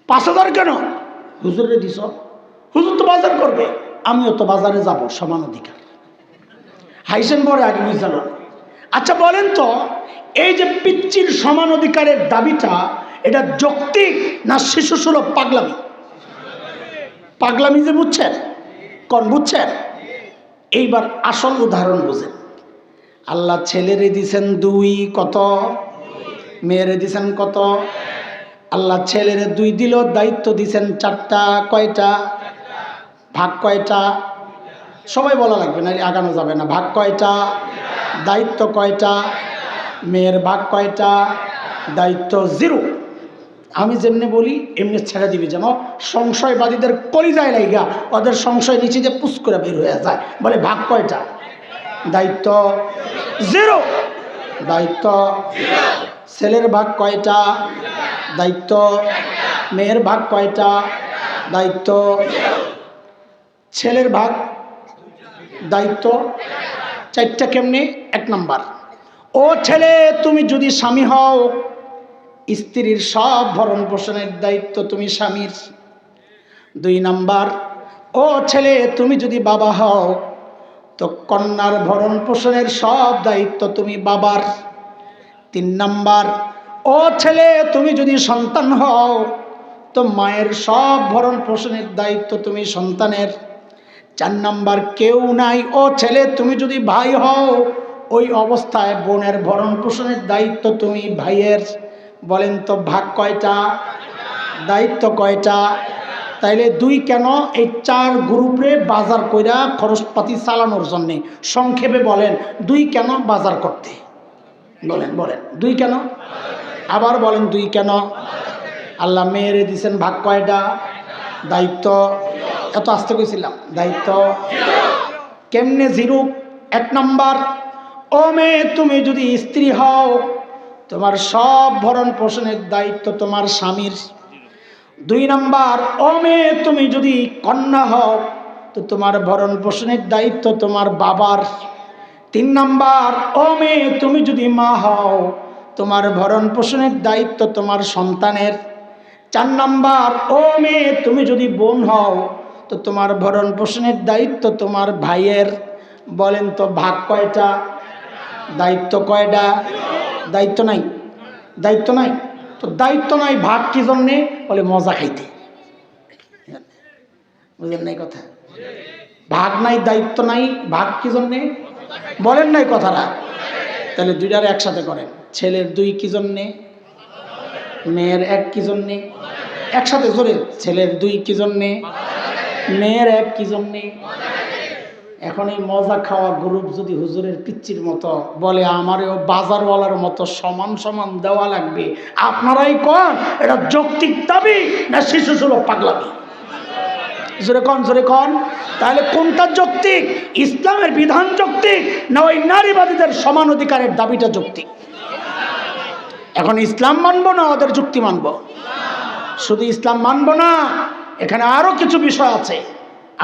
5,000 কেন? হুজুরে দিছ, হুজুর তো বাজার করবে, আমিও তো বাজারে যাব, সমান অধিকার। হাইসেন পরে আগে বুঝাল। আচ্ছা বলেন তো, এই যে পিচ্চির সমান অধিকারের দাবিটা, এটা যৌক্তিক না শিশু সুলভ পাগলামি? পাগলামি যে বুঝছেন, কোন বুঝছেন? এইবার আসল উদাহরণ বুঝেন। আল্লাহ ছেলেরে দিছেন 2, কত? মেয়েরে দিছেন কত? আল্লাহ ছেলেরে 2 দিল, দায়িত্ব দিছেন 4টা। কয়টা? ভাগ কয়টা? সবাই বলা লাগবে না, আগানো যাবে না। ভাগ কয়টা? দায়িত্ব কয়টা? মেয়ের ভাগ কয়টা? দায়িত্ব 0। আমি যেমনি বলি এমনি ছেড়ে দিবি, যেন সংশয়বাদীদের কলিজায় লাইগা ওদের সংশয় নিচে যে পুস করে বের হয়ে যায়। বলে ভাগ কয়টা? দায়িত্ব 0। দায়িত্ব। ছেলের ভাগ কয়টা? দায়িত্ব। মেয়ের ভাগ কয়টা? দায়িত্ব। ছেলের ভাগ দায়িত্ব 4টা। কেমনে? 1 নাম্বার, ও ছেলে তুমি যদি স্বামী হও, স্ত্রীর সব ভরণ পোষণের দায়িত্ব তুমি স্বামীর। 2 নাম্বার, ও ছেলে তুমি যদি বাবা হও, তো কন্যার ভরণ পোষণের সব দায়িত্ব তুমি বাবার। 3 নাম্বার, ও ছেলে তুমি যদি সন্তান হও, তো মায়ের সব ভরণ পোষণের দায়িত্ব তুমি সন্তানের। 4 নাম্বার, কেউ নাই, ও ছেলে তুমি যদি ভাই হও, ওই অবস্থায় বোনের ভরণ পোষণের দায়িত্ব তুমি ভাইয়ের। বলেন তো ভাগ কয়টা? দায়িত্ব কয়টা? তাইলে 2 কেন? এই 4 গ্রুপে বাজার কইরা খরচপাতি চালানোর জন্যে। সংক্ষেপে বলেন 2 কেন বাজার করতে? বলেন বলেন 2 কেন? আবার বলেন 2 কেন? আল্লাহ মেয়েরে দিছেন ভাগ কয়টা? দায়িত্ব। এত আস্তে কইছিলাম, দায়িত্ব। কেমনে 0? 1 নাম্বার, ও মেয়ে তুমি যদি স্ত্রী হও, তোমার সব ভরণ পোষণের দায়িত্ব তোমার স্বামীর। 2 নাম্বার, ও মেয়ে তুমি যদি কন্যা হও, তো তোমার ভরণ পোষণের দায়িত্ব তোমার বাবার। 3 নাম্বার, ও মেয়ে তুমি যদি মা হও, তোমার ভরণ পোষণের দায়িত্ব তোমার সন্তানের। 4 নাম্বার, ও মেয়ে তুমি যদি বোন হও, তো তোমার ভরণ পোষণের দায়িত্ব তোমার ভাইয়ের। বলেন তো ভাগ কয়টা? দায়িত্ব কয়টা? দায়িত্ব নাই। দায়িত্ব নাই তো দায়িত্ব নাই, ভাগ কি জন্যে? বলে মজা খাইতে। বুঝলেন নাই কথা? ভাগ নাই, দায়িত্ব নাই, ভাগ কি জন্যে? বলেন নাই কথাটা? তাহলে 2টার একসাথে করেন। ছেলের 2 কি জন্যে? মেয়ের 1 কি জন্যে? একসাথে জোরে, ছেলের 2 কি জন্যে? মেয়ের 1 কি জন্যে? এখন এই মজা খাওয়া গ্রুপ যদি হুজুরের পিচ্চির মতো বলে আমারও বাজারওয়ালার মতো সমান সমান দেওয়া লাগবে, আপনারাই কন এটা যৌক্তিক দাবি না শিশু সুলভ পাগলামি? জোরে কন। তাহলে কোনটা যৌক্তিক? ইসলামের বিধান যৌক্তিক না ওই নারীবাদীদের সমান অধিকারের দাবিটা যৌক্তিক? এখন ইসলাম মানবো না ওদের যুক্তি মানবো? শুধু ইসলাম মানবো না, এখানে আরো কিছু বিষয় আছে।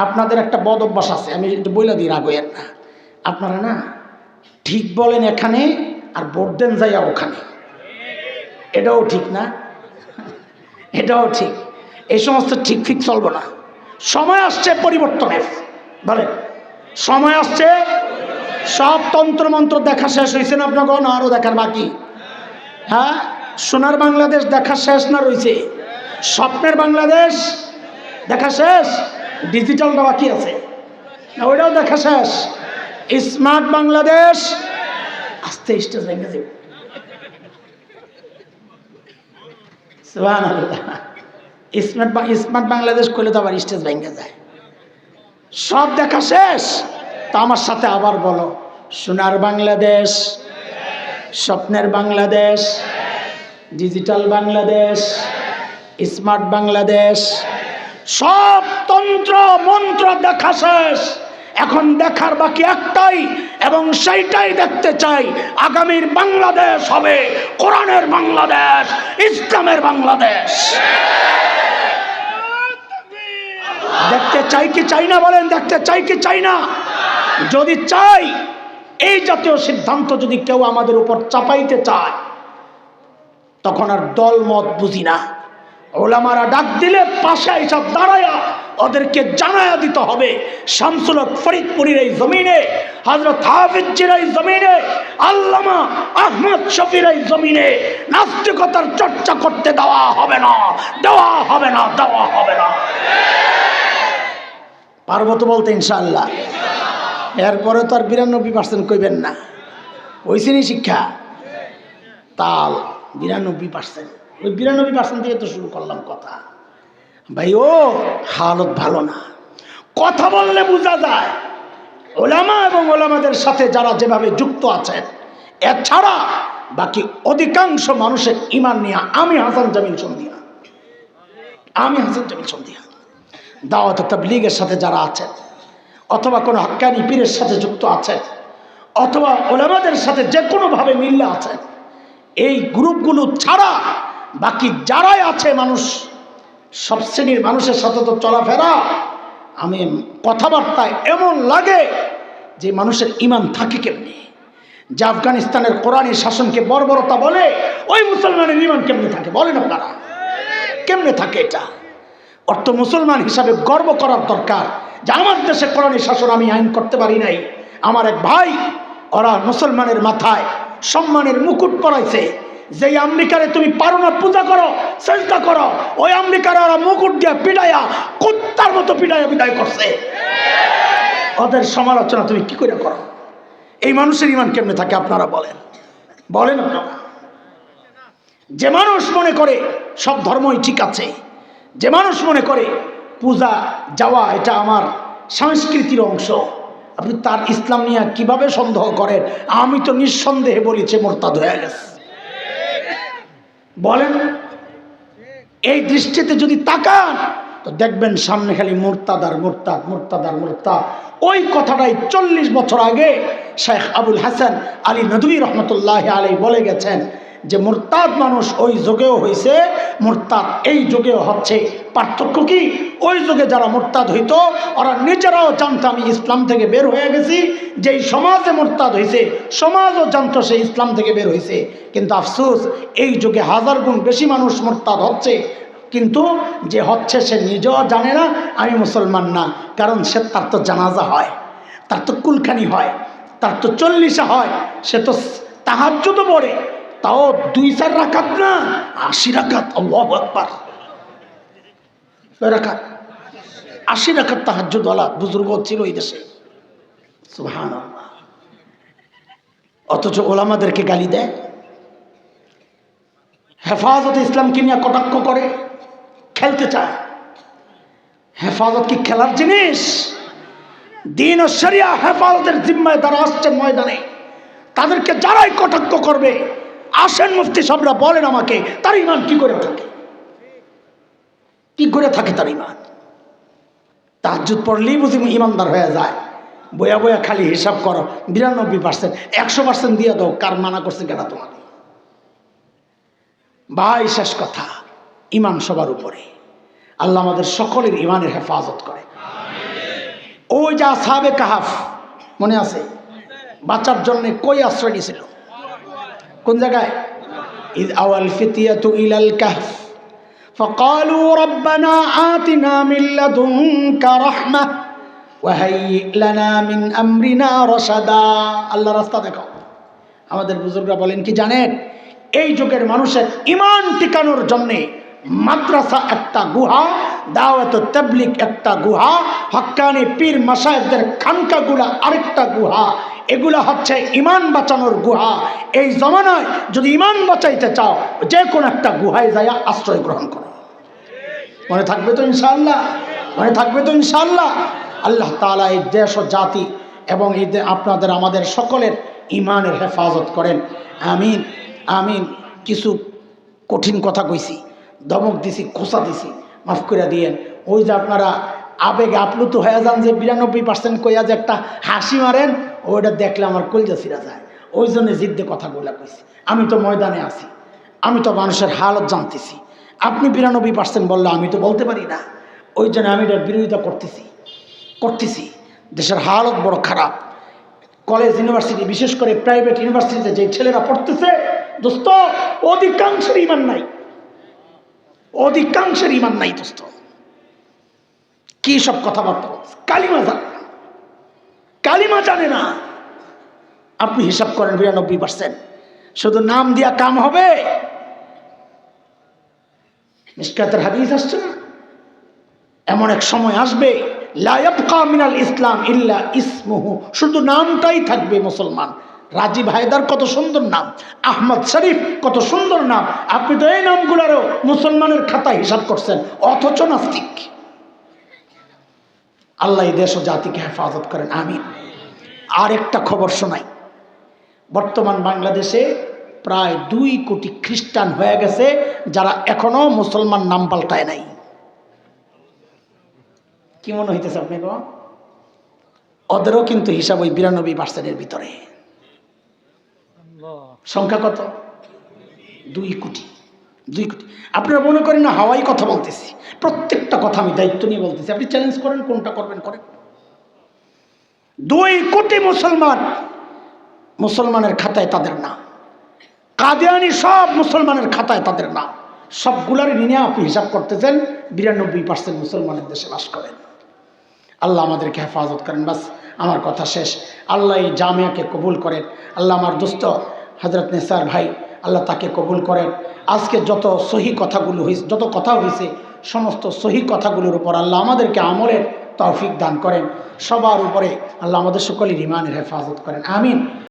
আপনাদের একটা বদ অভ্যাস আছে, আমি একটু বইলা দিই, রাগ হইয়েন না। আপনারা না ঠিক বলেন এখানে আর ভোট দেন যাইয়া ওখানে, এটাও ঠিক না? এটাও ঠিক। এই সমস্ত ঠিক ঠিক চলবো না। সময় আসছে পরিবর্তনের, বলেন সময় আসছে। সব তন্ত্রমন্ত্র দেখা শেষ হয়েছে না আপনাকে? না আরো দেখার বাকি? হ্যাঁ, সোনার বাংলাদেশ দেখা শেষ না রয়েছে? স্বপ্নের বাংলাদেশ দেখা শেষ, ডিজিটালটা বাকি আছে না? ওইটাও দেখা শেষ। স্মার্ট বাংলাদেশ আস্তে স্টেজ ভেঙে যাবে। সুবহানাল্লাহ। স্মার্ট বাংলাদেশ করলে তো আবার স্টেজ ভেঙে যায়। সব দেখা শেষ, তো আমার সাথে আবার বলো, সোনার বাংলাদেশ, স্বপ্নের বাংলাদেশ, ডিজিটাল বাংলাদেশ, স্মার্ট বাংলাদেশ, সব তন্ত্র মন্ত্র দেখা শেষ। এখন দেখার বাকি একটাই, এবং সেইটাই দেখতে চাই। আগামীর বাংলাদেশ হবে কোরআনের বাংলাদেশ, ইসলামের বাংলাদেশ। দেখতে চাই কি চাই না বলেন? দেখতে চাই কি চাই না? যদি চাই, এই জাতীয় সিদ্ধান্ত যদি কেউ আমাদের উপর চাপাইতে চায়, তখন আর দল মত বুঝি না। ওলামারা ডাক দিলে পাশে এসব দাঁড়ায়া ওদেরকে জানায়া দিতে হবে, শামসুল হক ফরিদপুরের এই জমিনে, হযরত হাফিজের এই জমিনে, আল্লামা আহমদ শফির এই জমিনে নাস্তিকতার চর্চা করতে দেওয়া হবে না, দেওয়া হবে না, দেওয়া হবে না। পারবো তো বলতে ইনশাআল্লাহ? এরপরে তো আর 92% কইবেন না। ওইসিনি শিক্ষা তাল 92%, ওই 92% থেকে তো শুরু করলাম কথা। ভাই ও হালত ভালো না। কথা বললে বোঝা যায় ওলামা এবং ওলামাদের সাথে যারা যেভাবে যুক্ত আছেন, এছাড়া বাকি অধিকাংশ মানুষের ইমান নিয়ে আমি হাসান জামিল সন্ধিয়া দাওয়াত তাবলীগের সাথে যারা আছেন, অথবা কোনো হক্কানি পীরের সাথে যুক্ত আছেন, অথবা ওলামাদের সাথে যে কোনোভাবে মিল্লা আছেন, এই গ্রুপগুলো ছাড়া বাকি যারাই আছে মানুষ, সব শ্রেণীর মানুষের সাথে তো চলাফেরা, আমি কথাবার্তায় এমন লাগে যে মানুষের ইমান থাকে কেমনি। যে আফগানিস্তানের কোরআনী শাসনকে বর্বরতা বলে, ওই মুসলমানের ইমান কেমনি থাকে বলেন আপনারা? কেমনে থাকে? এটা অর্থ মুসলমান হিসাবে গর্ব করার দরকার যে আমার দেশে কোরআনী শাসন আমি আইন করতে পারি নাই। আমার এক ভাই, ওরা মুসলমানের মাথায় সম্মানের মুকুট পরাইছে। যেই আমেরিকারে তুমি পারো না পূজা করো, চেষ্টা করো, ওই আমেরিকারে ওরা মুকুট দিয়ে পিটাইয়া কুত্তার মতো পিটাইয়া বিদায় করছে। ওদের সমালোচনা তুমি কি করে করো? এই মানুষের ইমান কেমনে থাকে আপনারা বলেন? বলেন আপনারা? যে মানুষ মনে করে সব ধর্মই ঠিক আছে, যে মানুষ মনে করে পূজা যাওয়া এটা আমার সংস্কৃতির অংশ, আপনি তার ইসলাম নিয়ে কিভাবে সন্দেহ করেন? আমি তো নিঃসন্দেহে বলেছি মোরতাদ হয়ে গেছে। বলেন, এই দৃষ্টিতে যদি তাকান তো দেখবেন সামনে খালি মুরতাদ আর মুরতাদ, মুরতাদ আর মুরতাদ। ওই কথাটাই 40 বছর আগে শেখ আবুল হাসান আলী নদভী রহমতুল্লাহ আলাইহি বলে গেছেন যে মুরতাদ মানুষ ওই যুগেও হয়েছে, মুরতাদ এই যুগেও হচ্ছে। পার্থক্য কি? ওই যুগে যারা মুরতাদ হইতো ওরা নিজেরাও জানতো আমি ইসলাম থেকে বের হয়ে গেছি, যেই সমাজে মুরতাদ হয়েছে সমাজও জানতো সে ইসলাম থেকে বের হয়েছে। কিন্তু আফসোস, এই যুগে 1000 গুণ বেশি মানুষ মুরতাদ হচ্ছে, কিন্তু যে হচ্ছে সে নিজেও জানে না আমি মুসলমান না। কারণ সে তার তো জানাজা হয়, তার তো কুলখানি হয়, তার তো 40 হয়, সে তো তাহাজ্জুদও পড়ে, তাও 2-4 রাকাত না, 80 রাকাত। আল্লাহু আকবার। 80 রাকাত তাহাজ্জুদ ওয়ালা বুজুর্গ ছিল এই দেশে, সুবহানাল্লাহ। অথচ ওলামাদেরকে গালি দেয়, হেফাজত ইসলামকে নিয়ে কটাক্ষ করে, খেলতে চায়। হেফাজত কি খেলার জিনিস? দিন ও শরিয়া হেফাজতের জিম্মায় তারা আসছেন ময়দানে, তাদেরকে যারাই কটাক্ষ করবে, আসেন মুফতি সাহেবরা বলেন আমাকে, তার ইমান কি করে থাকে? কি করে থাকে তার ইমান? তাহাজ্জুদ পড়লেই বুঝি ইমানদার হয়ে যায়? বয়া বয়া খালি হিসাব করো, 92%, 100% দিয়ে দাও, কার মানা করছে কেনা তোমাকে? ভাই শেষ কথা, ইমান সবার উপরে। আল্লাহ আমাদের সকলের ইমানের হেফাজত করে। ওই যে আসহাবে কাহাফ মনে আছে? বাঁচার জন্য কই আশ্রয় নিয়েছিল? কোন জায়গায়? ইয আওয়াল ফিতিয়াতু ইলাল কাহফ ফাকালু রাব্বানা আতিনা মিন লাদুনকা রাহমাহ ওয়া হাইয়্ লানা মিন আমরিনা রাশাদা। আল্লাহ রাস্তা দেখাও। আমাদের বুজুর্গরা বলেন কি জানেন? এই যুগের মানুষের ইমান টিকানোর জন্যে মাদ্রাসা একটা গুহা, দাওয়াত ও তাবলীগ একটা গুহা, হক্কানি পীর মাশায়েখদের খানকাগুলা আরেকটা গুহা। এগুলা হচ্ছে ইমান বাঁচানোর গুহা। এই জমানায় যদি ইমান বাঁচাইতে চাও, যে কোনো একটা গুহায় যাইয়া আশ্রয় গ্রহণ করো। মনে থাকবে তো ইনশাআল্লাহ? মনে থাকবে তো ইনশাআল্লাহ? আল্লাহ তাআলা এই দেশ ও জাতি এবং এই আপনাদের আমাদের সকলের ইমানের হেফাজত করেন। আমিন আমিন। কিছু কঠিন কথা কইছি, ধমক দিছি, খোঁচা দিছি, মাফ করে দিয়েন। ওই যে আপনারা আবেগে আপ্লুত হয়ে যান যে 92% কইয়া যে একটা হাসি মারেন, ওইটা দেখলে আমার কলজা ছিঁড়া যায়। ওই জন্য জিদ্দে কথাগুলা কইছি। আমি তো ময়দানে আছি, আমি তো মানুষের হালত জানতেছি। আপনি 92% বললে আমি তো বলতে পারি না। ওই জন্য আমি এটার বিরোধিতা করতেছি। দেশের হালত বড় খারাপ। কলেজ ইউনিভার্সিটি, বিশেষ করে প্রাইভেট ইউনিভার্সিটিতে যে ছেলেরা পড়তেছে, দোস্ত, অধিকাংশের ইমান নাই। অধিকাংশের ইমান নাই দোস্ত। কি সব কথাবার্তা, কালিমা জানে না, কালিমা জানে না। আপনি হিসাব করেন 92%। শুধু নাম দিয়া কাম হবে? মিশকাতের হাদিস আসছে না, এমন এক সময় আসবে লা ইয়াবকা মিনাল ইসলাম ইল্লা ইসমুহু, শুধু নামটাই থাকবে মুসলমান। রাজীব হায়দার কত সুন্দর নাম, আহমদ শরীফ কত সুন্দর নাম। আপনি তো এই নামগুলোরও মুসলমানের খাতায় হিসাব করছেন, অথচ নাস্তিক। আল্লাহ এই দেশ ও জাতিকে হেফাজত করেন, আমিন। আর একটা খবর শোনাই, বর্তমান বাংলাদেশে প্রায় 2 কোটি খ্রিস্টান হয়ে গেছে, যারা এখনো মুসলমান নাম পাল্টায় নাই। কি মনে হইতেছে আপনি? ওদেরও কিন্তু হিসাব ওই 92%-এর ভিতরে। সংখ্যা কত? 2 কোটি। 2 কোটি। আপনারা মনে করেন না হাওয়াই কথা বলতেছি? প্রত্যেকটা কথা আমি দায়িত্ব নিয়ে বলতেছি। আপনি চ্যালেঞ্জ করেন, কোনটা করবেন করেন। 2 কোটি মুসলমান, মুসলমানের খাতায় তাদের নাম। কাদিয়ানি সব মুসলমানের খাতায় তাদের নাম। সবগুলারই নিয়ে আপনি হিসাব করতেছেন 92% মুসলমানের দেশে বাস করেন। আল্লাহ আমাদেরকে হেফাজত করেন। বাস আমার কথা শেষ। আল্লাহ এই জামিয়াকে কবুল করেন। আল্লাহ আমার দোস্ত হযরত নেসার ভাই, আল্লাহ তাকে কবুল করেন। আজকে যত সহি কথাগুলো হয়েছে, যত কথা হয়েছে, সমস্ত সহি কথাগুলোর উপর আল্লাহ আমাদেরকে আমলের তৌফিক দান করেন। সবার উপরে আল্লাহ আমাদের সকলের ইমানের হেফাজত করেন, আমিন।